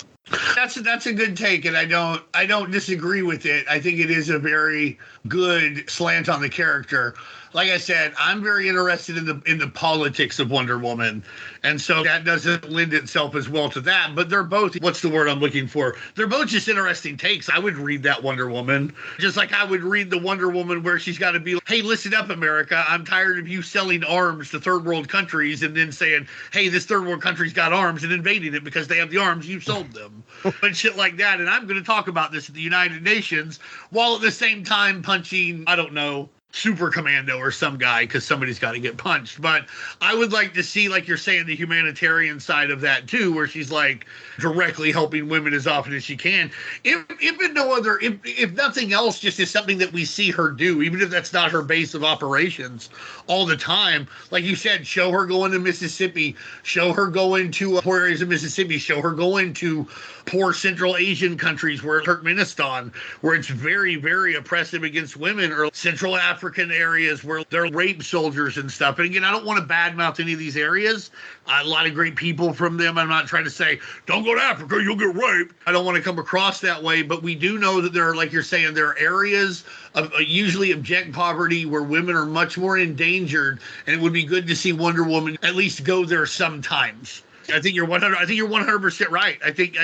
C: That's a good take, and I don't disagree with it. I think it is a very good slant on the character. like I said, I'm very interested in the politics of Wonder Woman, and so that doesn't lend itself as well to that. But they're both, what's the word I'm looking for? They're both just interesting takes. I would read that Wonder Woman, just like I would read the Wonder Woman where she's got to be, hey, listen up, America. I'm tired of you selling arms to third world countries and then saying, hey, this third world country's got arms and invading it because they have the arms you sold them, and shit like that. And I'm going to talk about this at the United Nations while at the same time punching, I don't know, Super Commando or some guy, because somebody's got to get punched. But I would like to see, like you're saying, the humanitarian side of that too, where she's like directly helping women as often as she can. If nothing else, just is something that we see her do, even if that's not her base of operations all the time. Like you said, show her going to Mississippi, show her going to poor areas of Mississippi, show her going to poor Central Asian countries where Turkmenistan, where it's very, very oppressive against women, or Central African areas where they're rape soldiers and stuff. And again, I don't want to badmouth any of these areas. A lot of great people from them. I'm not trying to say, don't go to Africa, you'll get raped. I don't want to come across that way, but we do know that there are, like you're saying, there are areas of usually abject poverty where women are much more endangered, and it would be good to see Wonder Woman at least go there sometimes. I think you're 100% right. I think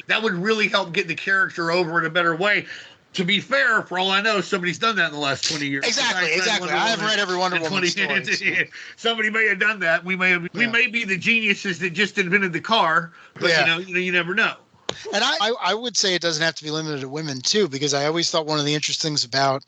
C: that would really help get the character over in a better way. To be fair, for all I know, somebody's done that in the last 20 years.
D: Exactly. I haven't read every Wonder Woman story. So.
C: Somebody may have done that. We may be the geniuses that just invented the car, but you never know.
D: And I would say it doesn't have to be limited to women too, because I always thought one of the interesting things about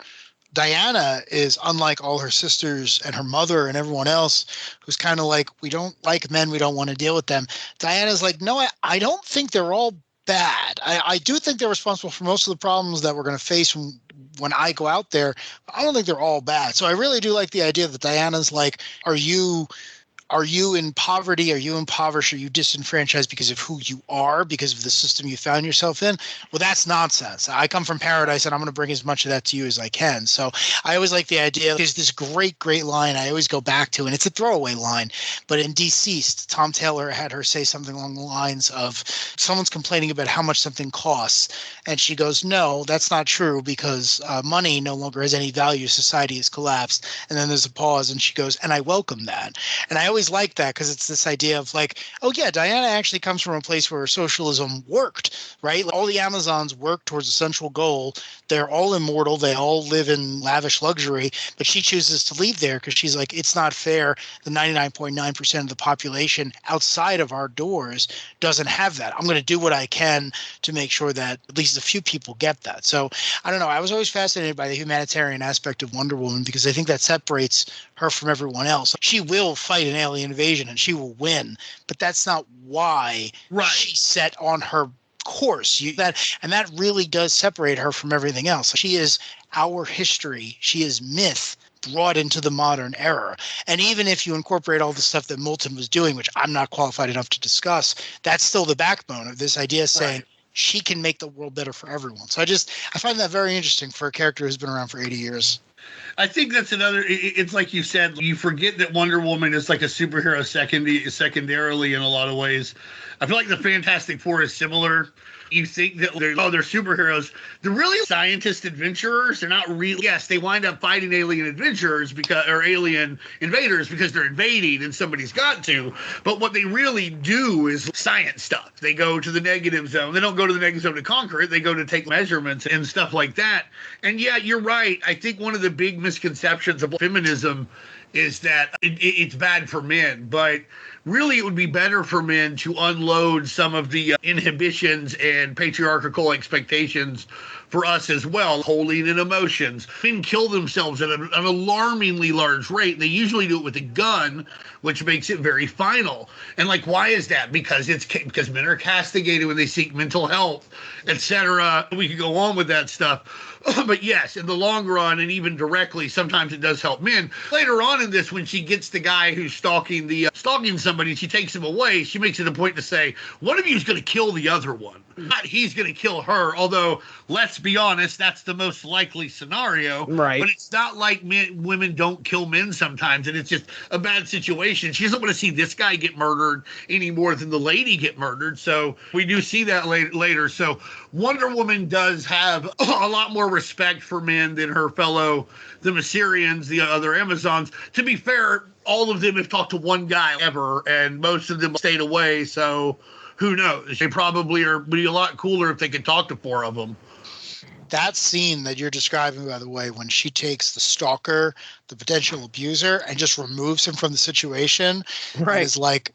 D: Diana is, unlike all her sisters and her mother and everyone else who's kind of like, we don't like men, we don't want to deal with them. Diana's like, no, I don't think they're all bad. I do think they're responsible for most of the problems that we're going to face when I go out there. I don't think they're all bad. So I really do like the idea that Diana's like, are you in poverty? Are you impoverished? Are you disenfranchised because of who you are, because of the system you found yourself in? Well, that's nonsense. I come from paradise, and I'm going to bring as much of that to you as I can. So I always like the idea. There's this great line I always go back to, and it's a throwaway line. But in Deceased, Tom Taylor had her say something along the lines of, someone's complaining about how much something costs. And she goes, no, that's not true, because money no longer has any value. Society has collapsed. And then there's a pause, and she goes, and I welcome that. And I always like that, because it's this idea of like, oh yeah, Diana actually comes from a place where socialism worked, right? All the Amazons work towards a central goal. They're all immortal. They all live in lavish luxury, but she chooses to leave there because she's like, it's not fair. The 99.9% of the population outside of our doors doesn't have that. I'm going to do what I can to make sure that at least a few people get that. So I don't know. I was always fascinated by the humanitarian aspect of Wonder Woman, because I think that separates her from everyone else. She will fight an alien invasion and she will win, but that's not why she's set on her course. That really does separate her from everything else. She is our history. She is myth brought into the modern era. And even if you incorporate all the stuff that Moulton was doing, which I'm not qualified enough to discuss, that's still the backbone of this idea, saying she can make the world better for everyone. So I find that very interesting for a character who's been around for 80 years.
C: I think that's another, it's like you said, you forget that Wonder Woman is like a superhero secondarily in a lot of ways. I feel like the Fantastic Four is similar. You think that they're superheroes. They're really scientist adventurers. They're not really, yes, they wind up fighting alien adventurers or alien invaders because they're invading and somebody's got to. But what they really do is science stuff. They go to the negative zone. They don't go to the negative zone to conquer it. They go to take measurements and stuff like that. And yeah, you're right. I think one of the big misconceptions of feminism is that it's bad for men, but really it would be better for men to unload some of the inhibitions and patriarchal expectations for us as well, holding in emotions. Men kill themselves at an alarmingly large rate. They usually do it with a gun, which makes it very final. And like, why is that? Because men are castigated when they seek mental health, etc. We could go on with that stuff. But yes, in the long run, and even directly, sometimes it does help men. Later on in this, when she gets the guy who's stalking somebody, she takes him away. She makes it a point to say, one of you is going to kill the other one. Not he's going to kill her, although, let's be honest, that's the most likely scenario.
B: Right.
C: But it's not like women don't kill men sometimes, and it's just a bad situation. She doesn't want to see this guy get murdered any more than the lady get murdered. So we do see that later. So Wonder Woman does have a lot more respect for men than her fellow, the Mycerians, the other Amazons. To be fair, all of them have talked to one guy ever, and most of them stayed away, so who knows? They probably would be a lot cooler if they could talk to 4 of them.
D: That scene that you're describing, by the way, when she takes the stalker, the potential abuser, and just removes him from the situation, right, is like,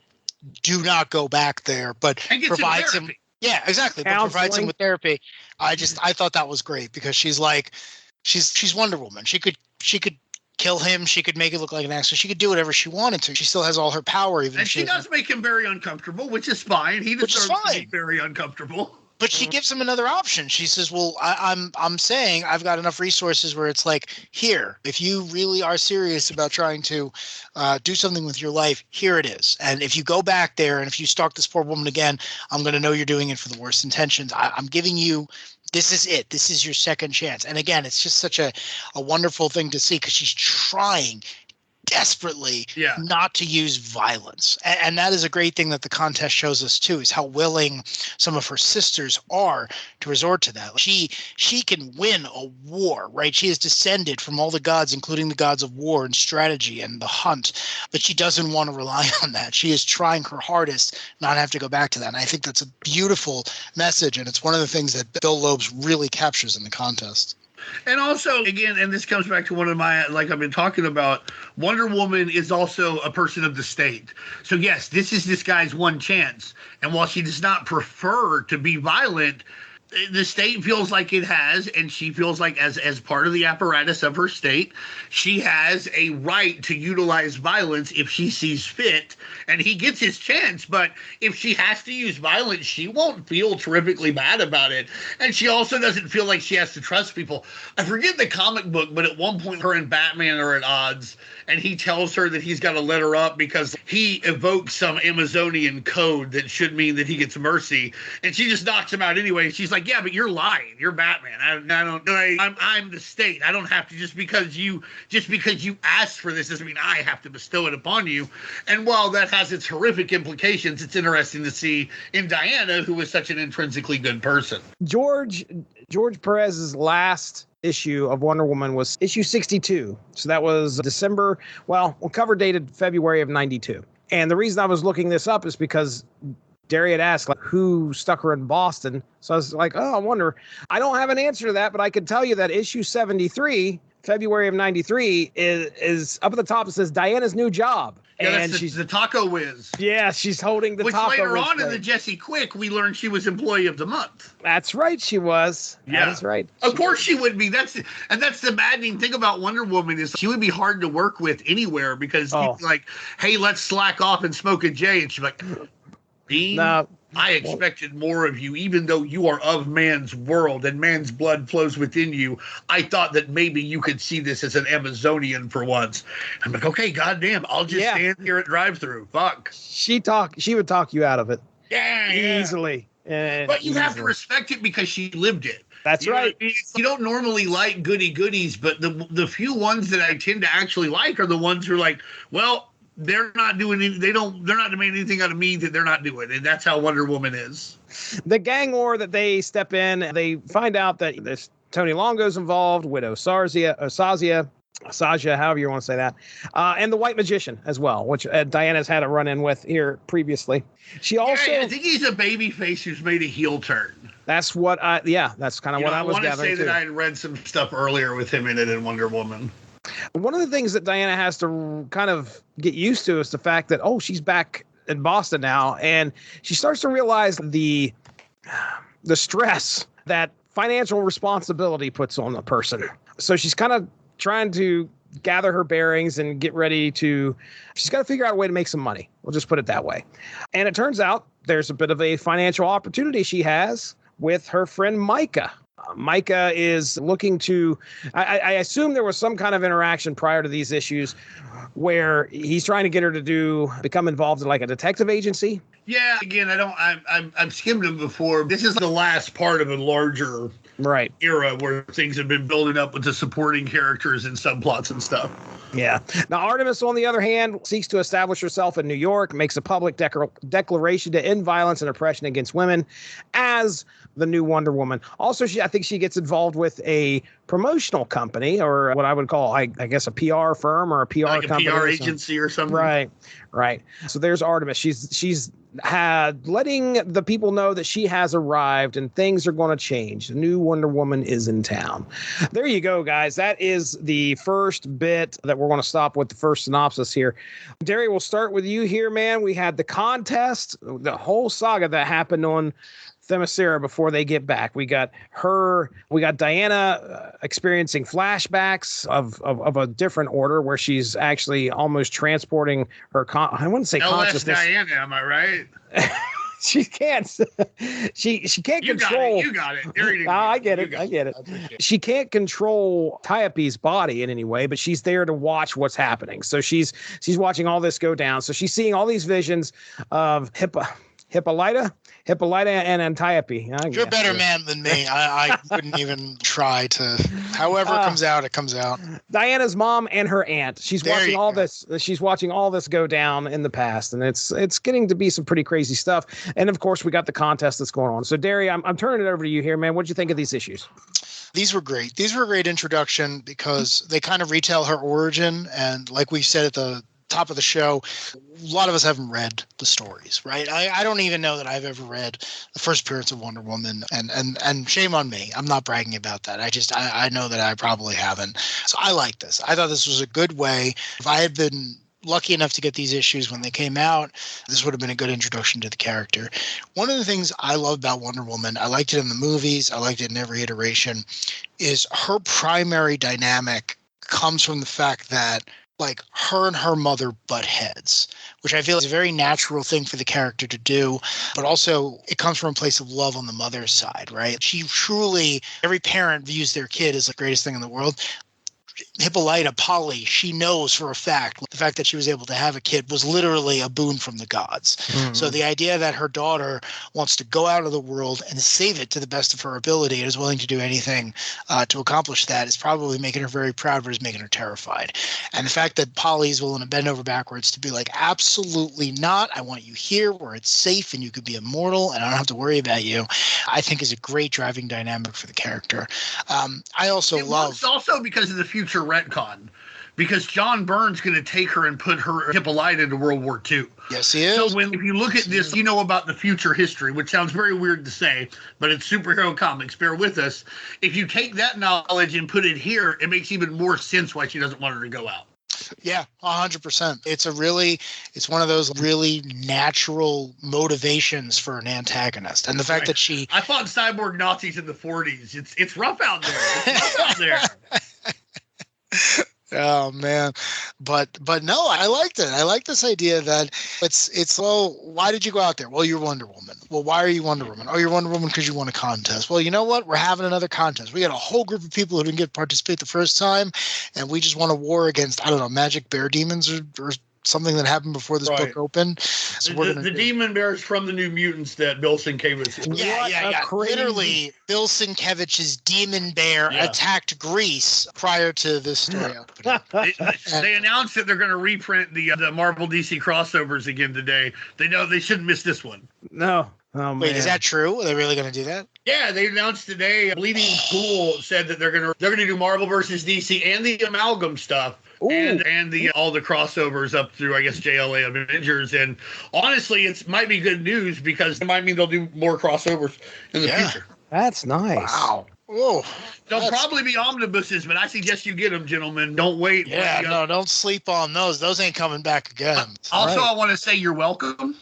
D: do not go back there, but provides him. Yeah, exactly. But provides him with therapy. I thought that was great because she's like, she's Wonder Woman. She could kill him. She could make it look like an accident. She could do whatever she wanted to. She still has all her power, even.
C: And she does make him very uncomfortable, which is fine. He deserves to be very uncomfortable.
D: But she gives him another option. She says, well, I'm saying I've got enough resources where it's like, here, if you really are serious about trying to do something with your life, here it is. And if you go back there and if you stalk this poor woman again, I'm going to know you're doing it for the worst intentions. I'm giving you, this is it. This is your second chance. And again, it's just such a wonderful thing to see because she's trying desperately not to use violence. And that is a great thing that the contest shows us too, is how willing some of her sisters are to resort to that. She can win a war, right? She is descended from all the gods, including the gods of war and strategy and the hunt, but she doesn't want to rely on that. She is trying her hardest not have to go back to that. And I think that's a beautiful message, and it's one of the things that Bill Loeb's really captures in the contest.
C: And also, again, and this comes back to one of my, like I've been talking about, Wonder Woman is also a person of the state. So, yes, this is this guy's one chance. And while she does not prefer to be violent, the state feels like it has, and she feels like as part of the apparatus of her state, she has a right to utilize violence if she sees fit, and he gets his chance. But if she has to use violence, she won't feel terrifically bad about it. And she also doesn't feel like she has to trust people. I forget the comic book, but at one point her and Batman are at odds, and he tells her that he's got to let her up because he evokes some Amazonian code that should mean that he gets mercy. And she just knocks him out anyway. She's like, yeah, but you're lying. You're Batman. I'm the state. I don't have to, just because you asked for this doesn't mean I have to bestow it upon you. And while that has its horrific implications, it's interesting to see in Diana, who is such an intrinsically good person.
B: George Perez's last issue of Wonder Woman was issue 62. So that was December. Well, cover dated February of 92. And the reason I was looking this up is because Darry had asked, like, who stuck her in Boston. So I was like, oh, I wonder. I don't have an answer to that, but I can tell you that issue 73, February of 93, is up at the top. It says Diana's new job.
C: Yeah, and she's the Taco Whiz.
B: Yeah, she's holding the Taco Whiz.
C: Which later on in the Jesse Quick, we learned she was Employee of the Month.
B: That's right, she was. Yeah. That's right.
C: Of course she would be. That's the maddening thing about Wonder Woman is she would be hard to work with anywhere because he's like, hey, let's slack off and smoke a J. And she's like, Dean, I expected more of you, even though you are of man's world and man's blood flows within you. I thought that maybe you could see this as an Amazonian for once. I'm like, okay, goddamn, I'll just stand here at drive-thru. Fuck.
B: She would talk you out of it.
C: Yeah.
B: Easily.
C: But you have to respect it because she lived it.
B: That's right.
C: You don't normally like goodies, but the few ones that I tend to actually like are the ones who are like, well, they're not doing any, they're not demanding anything out of me that they're not doing. And that's how Wonder Woman is.
B: The gang war that they step in, they find out that there's Tony Longo's involved, Widow Sasia, however you want to say that, and the White Magician as well, which Diana's had a run-in with here previously. She also,
C: I think he's a baby face who's made a heel turn.
B: That's what that's kind of what I was gathering. I want to say
C: that I had read some stuff earlier with him in it in Wonder Woman.
B: One of the things that Diana has to kind of get used to is the fact that, she's back in Boston now, and she starts to realize the stress that financial responsibility puts on a person. So she's kind of trying to gather her bearings and get ready to, she's got to figure out a way to make some money. We'll just put it that way. And it turns out there's a bit of a financial opportunity she has with her friend Micah. Micah is looking to, I assume there was some kind of interaction prior to these issues where he's trying to get her to become involved in like a detective agency.
C: Yeah, again, I've skimmed them before. This is the last part of a larger era where things have been building up with the supporting characters and subplots and stuff.
B: Yeah. Now, Artemis, on the other hand, seeks to establish herself in New York, makes a public declaration to end violence and oppression against women as the new Wonder Woman. Also, I think she gets involved with a promotional company, or what I would call, I guess, a PR firm or a PR
C: like
B: company.
C: A PR agency or something.
B: Right. So there's Artemis. She's letting the people know that she has arrived and things are going to change. The new Wonder Woman is in town. There you go, guys. That is the first bit that we're going to stop with, the first synopsis here. Darry, we'll start with you here, man. We had the contest, the whole saga that happened on Themyscira before they get back. We got Diana experiencing flashbacks of a different order where she's actually almost transporting her I wouldn't say consciousness.
C: Diana, am I right?
B: She can't. She can't control.
C: You got it.
B: I get it. She can't control Tiope's body in any way, but she's there to watch what's happening. So she's watching all this go down. So she's seeing all these visions of Hippolyta and Antiope.
D: You're a better man than me. I wouldn't even try to. However it comes out, it comes out.
B: Diana's mom and her aunt. She's watching all this. She's watching all this go down in the past, and it's getting to be some pretty crazy stuff. And of course, we got the contest that's going on. So, Darry, I'm turning it over to you here, man. What'd you think of these issues?
D: These were great. These were a great introduction because they kind of retell her origin, and like we said at the top of the show, a lot of us haven't read the stories, right? I don't even know that I've ever read the first appearance of Wonder Woman, and shame on me. I'm not bragging about that. I know that I probably haven't. So I like this. I thought this was a good way. If I had been lucky enough to get these issues when they came out, this would have been a good introduction to the character. One of the things I love about Wonder Woman, I liked it in the movies, I liked it in every iteration, is her primary dynamic comes from the fact that like her and her mother butt heads, which I feel is a very natural thing for the character to do, but also it comes from a place of love on the mother's side, right? She truly, every parent views their kid as the greatest thing in the world. Hippolyta, Polly, she knows for a fact the fact that she was able to have a kid was literally a boon from the gods. Mm-hmm. So the idea that her daughter wants to go out of the world and save it to the best of her ability and is willing to do anything to accomplish that is probably making her very proud, but is making her terrified. And the fact that Polly is willing to bend over backwards to be like, absolutely not. I want you here where it's safe and you could be immortal and I don't have to worry about you, I think is a great driving dynamic for the character. I also love...
C: also because of the future retcon, because John Byrne's going to take her and put her Hippolyta into World War II.
D: Yes, he is.
C: So if you look at this, you know about the future history, which sounds very weird to say, but it's superhero comics. Bear with us. If you take that knowledge and put it here, it makes even more sense why she doesn't want her to go out.
D: Yeah, 100%. It's one of those really natural motivations for an antagonist. And the fact that
C: I fought cyborg Nazis in the 40s. It's rough out there. It's rough out there.
D: Oh man, but no, I liked it. I like this idea that it's well, why did you go out there? Well, you're Wonder Woman. Well, why are you Wonder Woman? Oh, you're Wonder Woman because you won a contest. Well, you know what? We're having another contest. We got a whole group of people who didn't get to participate the first time, and we just won a war against, I don't know, magic bear demons or something that happened before this book opened. So
C: the demon bears from the New Mutants that Bill Sienkiewicz.
D: Yeah. Literally, Bill Sienkiewicz's demon bear attacked Greece prior to this story opening.
C: They announced that they're going to reprint the Marvel DC crossovers again today. They know they shouldn't miss this one.
B: No. Oh,
D: wait, is that true? Are they really going to do that?
C: Yeah, they announced today. Bleeding Cool said that they're going to do Marvel versus DC and the amalgam stuff. Ooh. And the all the crossovers up through, I guess, JLA Avengers. And honestly, it might be good news because it might mean they'll do more crossovers in the future.
B: That's nice.
D: Wow. Oh,
C: they'll probably be omnibuses, but I suggest you get them, gentlemen. Don't wait.
D: Yeah, no, don't sleep on those. Those ain't coming back again.
C: Also, I want to say you're welcome.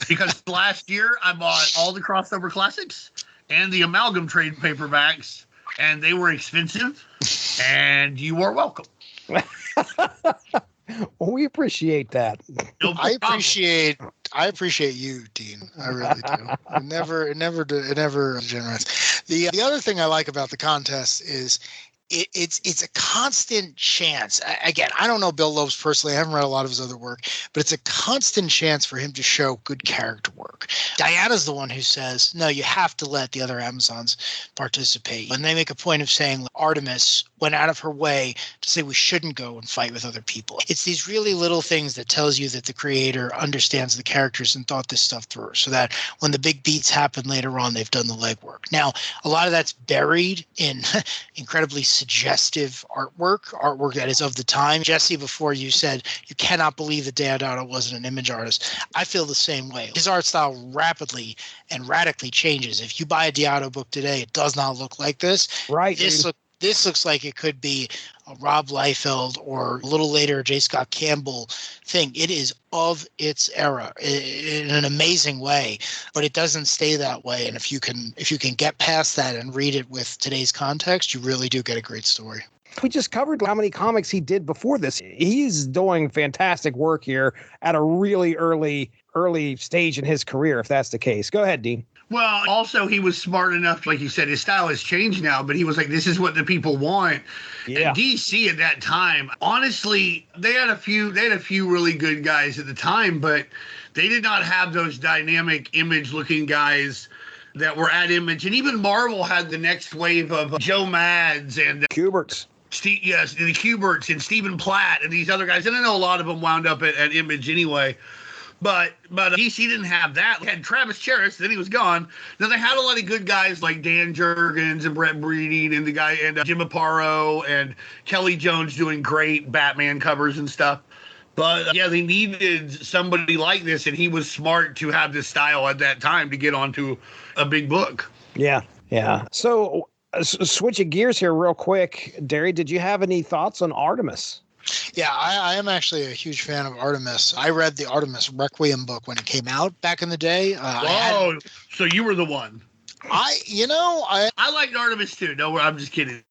C: Because last year I bought all the crossover classics and the amalgam trade paperbacks, and they were expensive, and you are welcome.
B: Well, we appreciate that.
C: No
D: I appreciate you, Dean. I really do. It never generates. The other thing I like about the contest is it's a constant chance. Again, I don't know Bill Lopes personally. I haven't read a lot of his other work, but it's a constant chance for him to show good character work. Diana's the one who says, no, you have to let the other Amazons participate. And they make a point of saying Artemis went out of her way to say we shouldn't go and fight with other people. It's these really little things that tells you that the creator understands the characters and thought this stuff through, so that when the big beats happen later on, they've done the legwork. Now, a lot of that's buried in incredibly suggestive artwork that is of the time. Jesse, before you said you cannot believe that Deodato wasn't an image artist. I feel the same way. His art style rapidly and radically changes. If you buy a Deodato book today, it does not look like this.
B: Right.
D: This looks like it could be a Rob Liefeld or a little later J. Scott Campbell thing. It is of its era in an amazing way, but it doesn't stay that way. And if you can get past that and read it with today's context, you really do get a great story.
B: We just covered how many comics he did before this. He's doing fantastic work here at a really early stage in his career, if that's the case. Go ahead, Dean.
C: Well, also he was smart enough, like you said, his style has changed now, but he was like, this is what the people want. Yeah. And DC at that time, honestly, they had a few really good guys at the time, but they did not have those dynamic image looking guys that were at Image. And even Marvel had the next wave of Joe Mads and
B: Kuberts.
C: The Kuberts and Stephen Platt and these other guys. And I know a lot of them wound up at Image anyway. But DC didn't have that. They had Travis Charest, then he was gone. Now they had a lot of good guys like Dan Jurgens and Brett Breeding and Jim Aparo and Kelly Jones doing great Batman covers and stuff. But yeah, they needed somebody like this, and he was smart to have this style at that time to get onto a big book.
B: Yeah. So switching gears here real quick, Darry, did you have any thoughts on Artemis?
D: Yeah, I am actually a huge fan of Artemis. I read the Artemis Requiem book when it came out back in the day.
C: So you were the one.
D: I
C: liked Artemis too. No, I'm just kidding.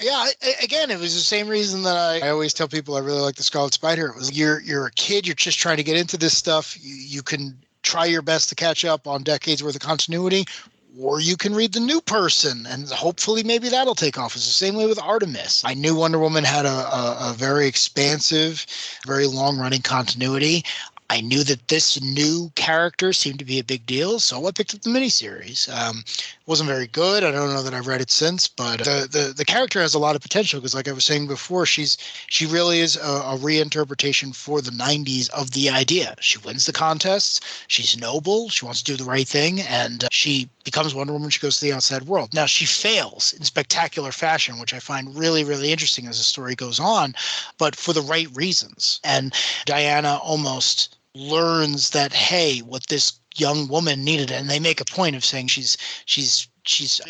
D: Yeah, again, it was the same reason that I always tell people I really like the Scarlet Spider. It was you're a kid, you're just trying to get into this stuff. You can try your best to catch up on decades worth of continuity, or you can read the new person, and hopefully maybe that'll take off. It's the same way with Artemis. I knew Wonder Woman had a very expansive, very long-running continuity. I knew that this new character seemed to be a big deal, so I picked up the miniseries. Wasn't very good. I don't know that I've read it since, but the character has a lot of potential because, like I was saying before, she really is a reinterpretation for the 90s of the idea. She wins the contests. She's noble. She wants to do the right thing, and she becomes Wonder Woman. She goes to the outside world. Now, she fails in spectacular fashion, which I find really, really interesting as the story goes on, but for the right reasons. And Diana almost learns that, hey, what this young woman needed, and they make a point of saying she's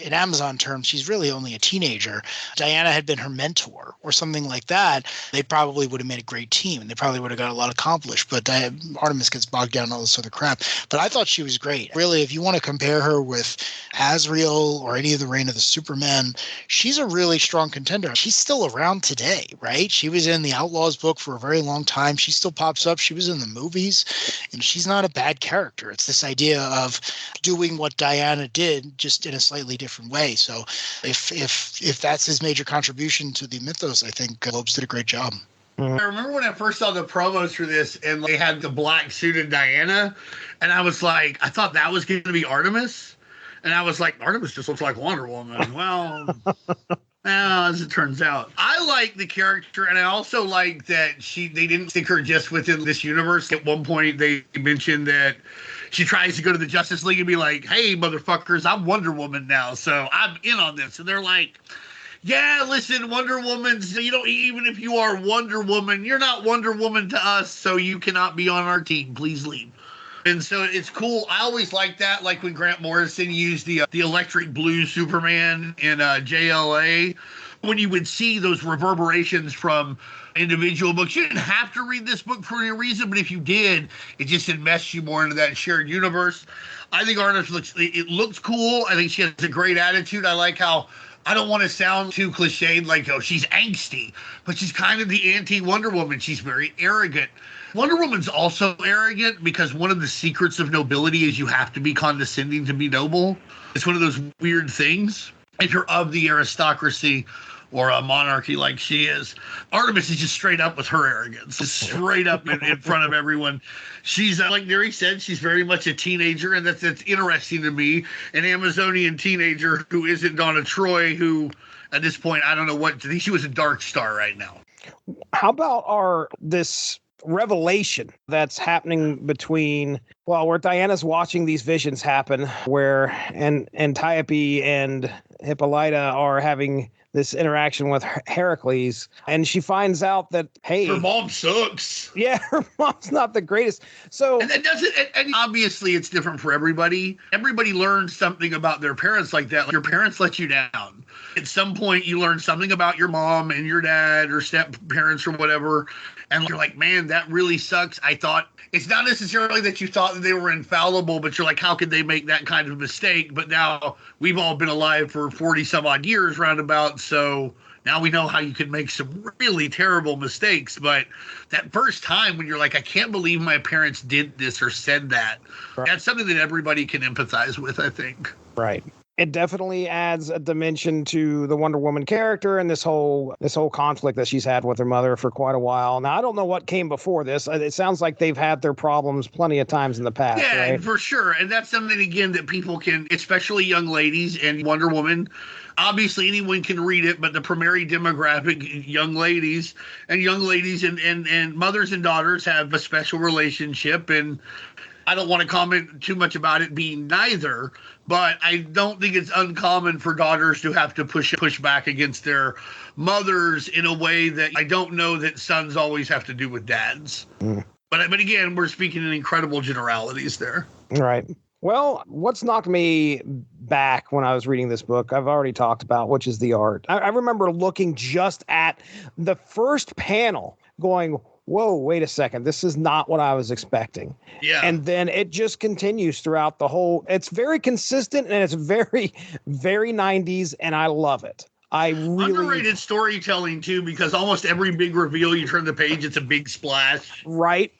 D: in Amazon terms, she's really only a teenager. Diana had been her mentor or something like that. They probably would have made a great team, and they probably would have got a lot accomplished. But Artemis gets bogged down in all this other crap. But I thought she was great. Really, if you want to compare her with Azrael or any of the Reign of the Superman, she's a really strong contender. She's still around today, right? She was in the Outlaws book for a very long time. She still pops up. She was in the movies, and she's not a bad character. It's this idea of doing what Diana did, just in a slightly different way. So if that's his major contribution to the mythos, I think Lopes did a great job.
C: I remember when I first saw the promos for this and they had the black suited Diana, and I was like, I thought that was going to be Artemis, and I was like, Artemis just looks like Wonder Woman. Well, as it turns out, I like the character, and I also like that they didn't stick her just within this universe. At one point, they mentioned that she tries to go to the Justice League and be like, hey, motherfuckers, I'm Wonder Woman now, so I'm in on this. And they're like, yeah, listen, Wonder Woman's, even if you are Wonder Woman, you're not Wonder Woman to us, so you cannot be on our team. Please leave. And so it's cool. I always like that, like when Grant Morrison used the electric blue Superman in JLA, when you would see those reverberations from individual books. You didn't have to read this book for any reason, but if you did, it just enmeshed you more into that shared universe. I think Artemis looks cool. I think she has a great attitude. I like how, I don't want to sound too cliched, like, oh, she's angsty, but she's kind of the anti-Wonder Woman. She's very arrogant. Wonder Woman's also arrogant because one of the secrets of nobility is you have to be condescending to be noble. It's one of those weird things. If you're of the aristocracy, or a monarchy like she is. Artemis is just straight up with her arrogance, just straight up in front of everyone. She's, like Darry said, she's very much a teenager, and that's interesting to me. An Amazonian teenager who isn't Donna Troy, who at this point, I don't know what, I think she was a Dark Star right now.
B: How about this revelation that's happening between, where Diana's watching these visions happen, where Antiope and Hippolyta are having this interaction with Heracles, and she finds out that, hey,
C: her mom sucks.
B: Yeah, her mom's not the greatest. So,
C: and that doesn't, and obviously it's different for everybody. Everybody learns something about their parents like that. Like, your parents let you down. At some point, you learn something about your mom and your dad or step parents or whatever, and you're like, man, that really sucks. I thought, it's not necessarily that you thought that they were infallible, but you're like, how could they make that kind of mistake? But now we've all been alive for 40 some odd years roundabout. So now we know how you can make some really terrible mistakes. But that first time when you're like, I can't believe my parents did this or said that, that's something that everybody can empathize with, I think.
B: Right. It definitely adds a dimension to the Wonder Woman character and this whole conflict that she's had with her mother for quite a while. Now, I don't know what came before this. It sounds like they've had their problems plenty of times in the past.
C: Yeah,
B: right?
C: For sure. And that's something, again, that people can, especially young ladies and Wonder Woman, obviously anyone can read it, but the primary demographic, young ladies and mothers and daughters have a special relationship. And I don't want to comment too much about it being neither, but I don't think it's uncommon for daughters to have to push back against their mothers in a way that I don't know that sons always have to do with dads. But again, we're speaking in incredible generalities there.
B: Right. Well, what's knocked me back when I was reading this book, I've already talked about, which is the art. I remember looking just at the first panel going, whoa, wait a second. This is not what I was expecting.
C: Yeah.
B: And then it just continues throughout the whole. It's very consistent and it's very, very 90s. And I love it. I really
C: underrated storytelling too, because almost every big reveal you turn the page, it's a big splash.
B: Right.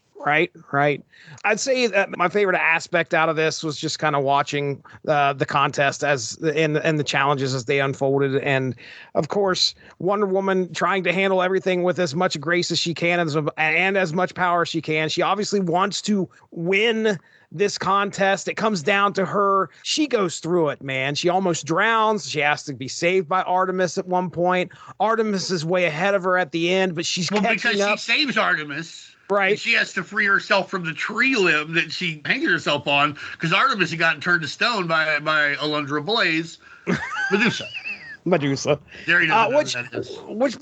B: I'd say that my favorite aspect out of this was just kind of watching the contest and the challenges as they unfolded. And of course, Wonder Woman trying to handle everything with as much grace as she can and as much power as she can. She obviously wants to win this contest. It comes down to her. She goes through it, man. She almost drowns. She has to be saved by Artemis at one point. Artemis is way ahead of her at the end, but she's catching up.
C: She saves Artemis.
B: Right.
C: And she has to free herself from the tree limb that she hangs herself on, because Artemis had gotten turned to stone by Alundra Blaze.
B: Medusa.
C: Darry doesn't know what that is.
B: Which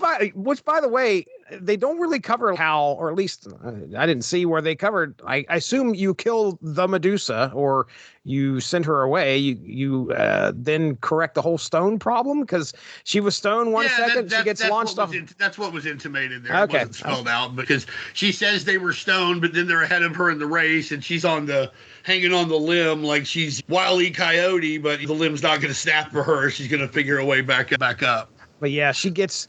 B: by the way, they don't really cover how, or at least I didn't see where they covered. I assume you kill the Medusa or you send her away. You then correct the whole stone problem, because she was stoned one second. She gets launched off.
C: That's what was intimated there.
B: Okay.
C: It wasn't spelled out, because she says they were stoned, but then they're ahead of her in the race, and she's hanging on the limb like she's Wile E. Coyote, but the limb's not going to snap for her. She's going to figure a way back up.
B: But yeah, she gets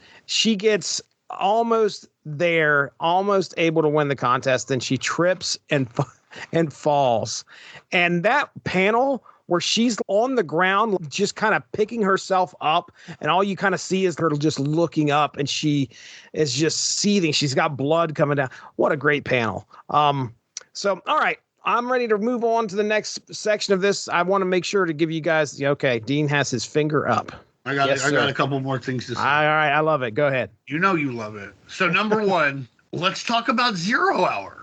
B: almost there, almost able to win the contest. Then she trips and falls. And that panel where she's on the ground, just kind of picking herself up, and all you kind of see is her just looking up, and she is just seething. She's got blood coming down. What a great panel. So, all right. I'm ready to move on to the next section of this. I want to make sure to give you guys, okay, Dean has his finger up.
C: I got a couple more things to say.
B: All right, I love it. Go ahead.
C: You know you love it. So number one, let's talk about Zero Hour.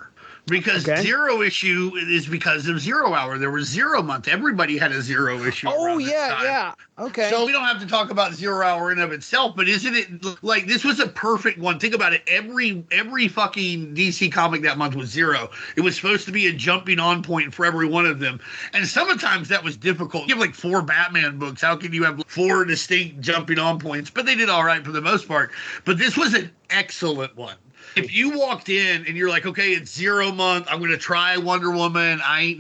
C: Because Zero Issue is because of Zero Hour. There was Zero Month. Everybody had a Zero issue.
B: Oh, yeah. Okay.
C: So we don't have to talk about Zero Hour in of itself, but isn't it like this was a perfect one? Think about it. Every fucking DC comic that month was Zero. It was supposed to be a jumping on point for every one of them. And sometimes that was difficult. You have like 4 Batman books. How can you have 4 distinct jumping on points? But they did all right for the most part. But this was an excellent one. If you walked in and you're like, okay, it's Zero Month, I'm going to try Wonder Woman. I'm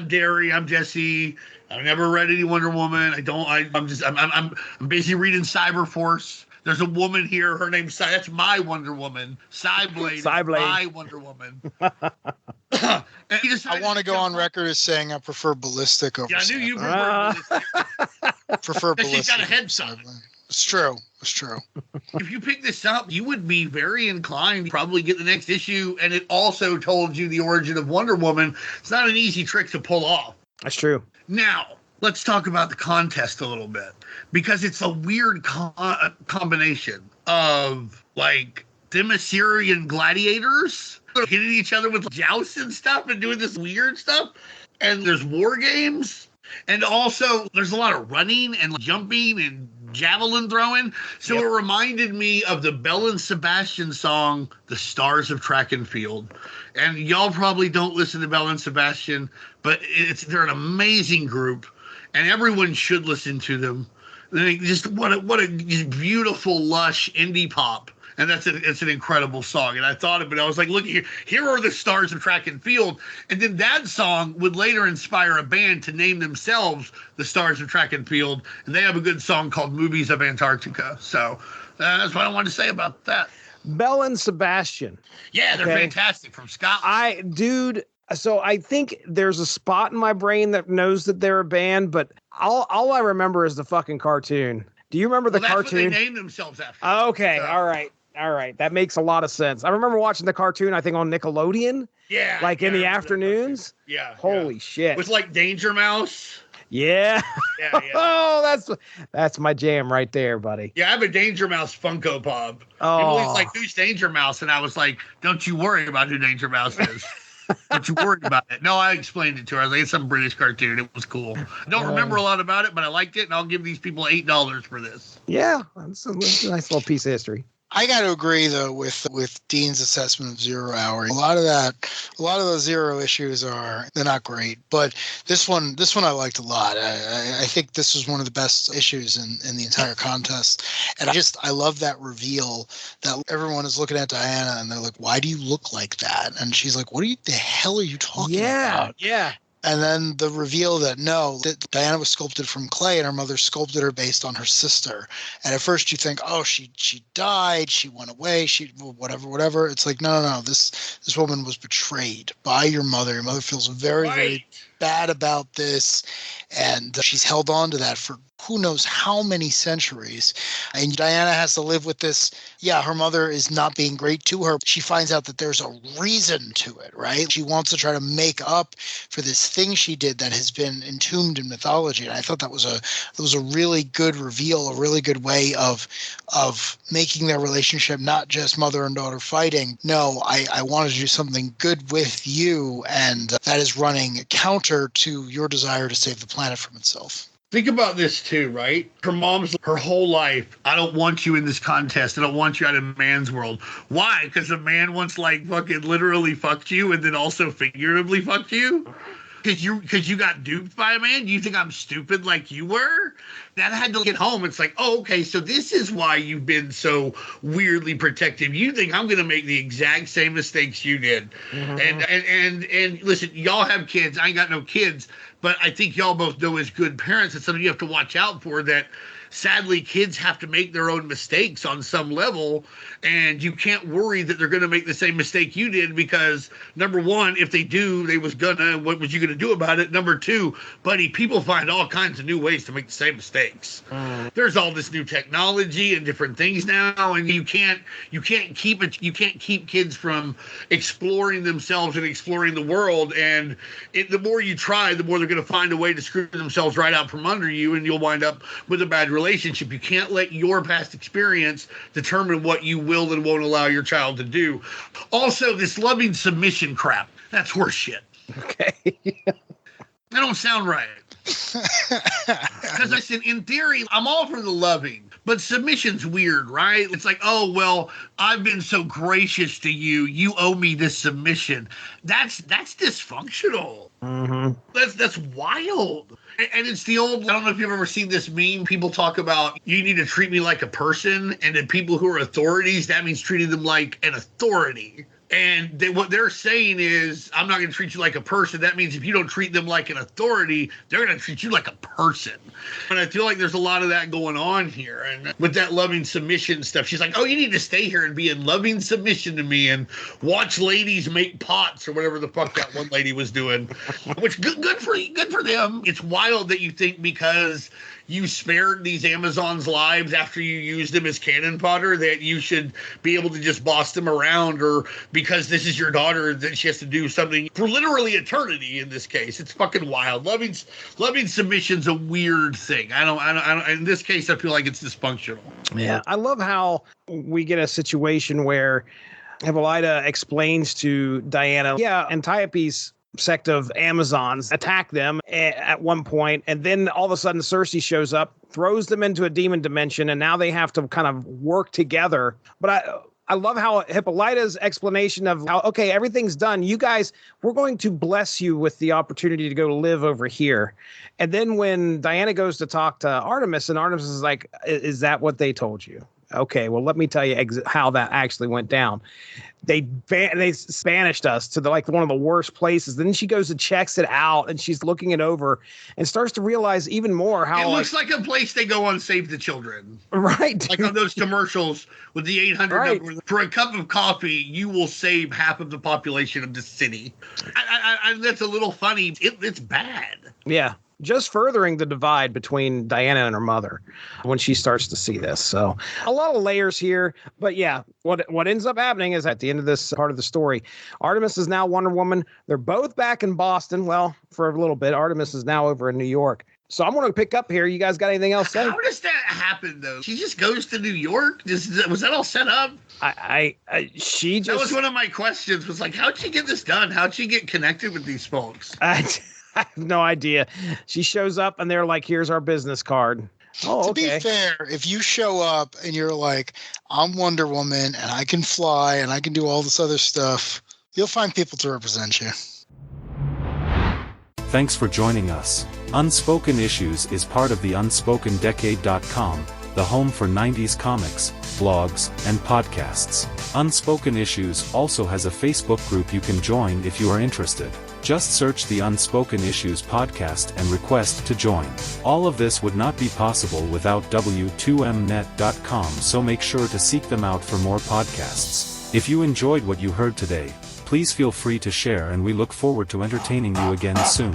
C: Darry, I'm Jesse. I've never read any Wonder Woman. I'm busy reading Cyberforce. There's a woman here. Her name's that's my Wonder Woman. Cyblade. My Wonder Woman.
D: I want to go on record as saying I prefer ballistic over.
C: Yeah, I knew you prefer ballistic.
D: Prefer ballistic.
C: She's got a head
D: It's true. It's true.
C: If you pick this up, you would be very inclined to probably get the next issue, and it also told you the origin of Wonder Woman. It's not an easy trick to pull off.
B: That's true.
C: Now, let's talk about the contest a little bit, because it's a weird combination of, like, them Assyrian gladiators hitting each other with jousts and stuff and doing this weird stuff. And there's war games. And also, there's a lot of running and jumping and javelin throwing. So It reminded me of the Belle and Sebastian song, The Stars of Track and Field. And y'all probably don't listen to Belle and Sebastian, but they're an amazing group, and everyone should listen to them. Just what a beautiful, lush indie pop. And it's an incredible song. And I thought of it. I was like, look, here are the stars of track and field. And then that song would later inspire a band to name themselves the Stars of Track and Field. And they have a good song called Movies of Antarctica. So that's what I wanted to say about that.
B: Belle and Sebastian.
C: Yeah, they're fantastic, from Scotland.
B: So I think there's a spot in my brain that knows that they're a band, but all I remember is the fucking cartoon. Do you remember the cartoon?
C: That's what they named themselves after.
B: Okay, so. All right. That makes a lot of sense. I remember watching the cartoon, I think, on Nickelodeon.
C: Yeah.
B: Like in the afternoons.
C: Yeah.
B: Holy shit.
C: With like Danger Mouse.
B: Yeah.
C: Yeah.
B: Oh, that's my jam right there, buddy.
C: Yeah, I have a Danger Mouse Funko Pop.
B: Oh.
C: Emily's like, who's Danger Mouse? And I was like, don't you worry about who Danger Mouse is. Don't you worry about it. No, I explained it to her. I was like, it's some British cartoon. It was cool. I don't remember a lot about it, but I liked it, and I'll give these people $8 for this.
B: Yeah, that's a nice little piece of history.
D: I got to agree though with Dean's assessment of Zero Hour. A lot of those Zero issues they're not great, but this one I liked a lot. I think this was one of the best issues in the entire contest, and I love that reveal that everyone is looking at Diana and they're like, "Why do you look like that?" And she's like, "What the hell are you talking about?"
B: Yeah.
D: And then the reveal that Diana was sculpted from clay and her mother sculpted her based on her sister. And at first you think, oh, she died, she went away, whatever. It's like, no. This woman was betrayed by your mother. Your mother feels very, very bad about this. And she's held on to that for who knows how many centuries. And Diana has to live with this. Yeah, her mother is not being great to her. She finds out that there's a reason to it, right? She wants to try to make up for this thing she did that has been entombed in mythology. And I thought that was a really good reveal, a really good way of making their relationship not just mother and daughter fighting. No, I wanted to do something good with you, and that is running counter to your desire to save the planet from itself.
C: Think about this too, right? Her whole life, I don't want you in this contest. I don't want you out in man's world. Why? Because a man once like fucking literally fucked you and then also figuratively fucked you? Because you got duped by a man? You think I'm stupid like you were? That had to get home. It's like, oh, okay, so this is why you've been so weirdly protective. You think I'm going to make the exact same mistakes you did. Mm-hmm. And listen, y'all have kids. I ain't got no kids. But I think y'all both know as good parents, it's something you have to watch out for, that sadly kids have to make their own mistakes on some level. And you can't worry that they're going to make the same mistake you did, because number one, if they do, what was you going to do about it? Number two, buddy, people find all kinds of new ways to make the same mistakes. There's all this new technology and different things now, and you can't keep kids from exploring themselves and exploring the world. And the more you try, the more they're going to find a way to screw themselves right out from under you, and you'll wind up with a bad relationship. You can't let your past experience determine what you will and won't allow your child to do. Also, this loving submission crap, that's horseshit.
B: Okay.
C: That don't sound right. Because listen, in theory, I'm all for the loving, but submission's weird, right? It's like, oh, well, I've been so gracious to you. You owe me this submission. That's dysfunctional. Mm-hmm. That's wild. And it's the old, I don't know if you've ever seen this meme. People talk about, you need to treat me like a person. And then people who are authorities, that means treating them like an authority. And what they're saying is, I'm not going to treat you like a person. That means if you don't treat them like an authority, they're going to treat you like a person. And I feel like there's a lot of that going on here. And with that loving submission stuff, she's like, oh, you need to stay here and be in loving submission to me and watch ladies make pots or whatever the fuck that one lady was doing. Which good for them. It's wild that you think because you spared these Amazons' lives after you used them as cannon fodder, that you should be able to just boss them around, or because this is your daughter that she has to do something for literally eternity in this case. It's fucking wild. Loving submission's a weird thing. I don't, in this case, I feel like it's dysfunctional.
B: Yeah. I love how we get a situation where Hippolyta explains to Diana, Antiope's sect of Amazons attack them at one point, and then all of a sudden Cersei shows up, throws them into a demon dimension, and now they have to kind of work together. But I love how Hippolyta's explanation of how, okay, everything's done. You guys, we're going to bless you with the opportunity to go live over here. And then when Diana goes to talk to Artemis, and Artemis is like, is that what they told you? Okay, well, let me tell you how that actually went down. They Spanished us to one of the worst places. Then she goes and checks it out, and she's looking it over and starts to realize even more how
C: it looks like a place they go on Save the Children.
B: Right.
C: Like on those commercials with the 800
B: right.
C: number. For a cup of coffee, you will save half of the population of the city. That's a little funny. It's bad.
B: Yeah. Just furthering the divide between Diana and her mother when she starts to see this. So a lot of layers here, but yeah, what ends up happening is at the end of this part of the story, Artemis is now Wonder Woman. They're both back in Boston. Well, for a little bit, Artemis is now over in New York. So I'm going to pick up here. You guys got anything else to say?
C: How does that happen, though? She just goes to New York? Was that all set up?
B: That was
C: one of my questions, was like, how'd she get this done? How'd she get connected with these folks?
B: I have no idea. She shows up and they're like, here's our business card. Oh, okay.
D: To be fair, if you show up and you're like, I'm Wonder Woman and I can fly and I can do all this other stuff, you'll find people to represent you.
A: Thanks for joining us. Unspoken Issues is part of the UnspokenDecade.com, the home for 90s comics, blogs, and podcasts. Unspoken Issues also has a Facebook group you can join if you are interested. Just search the Unspoken Issues podcast and request to join. All of this would not be possible without W2Mnet.com, so make sure to seek them out for more podcasts. If you enjoyed what you heard today, please feel free to share, and we look forward to entertaining you again soon.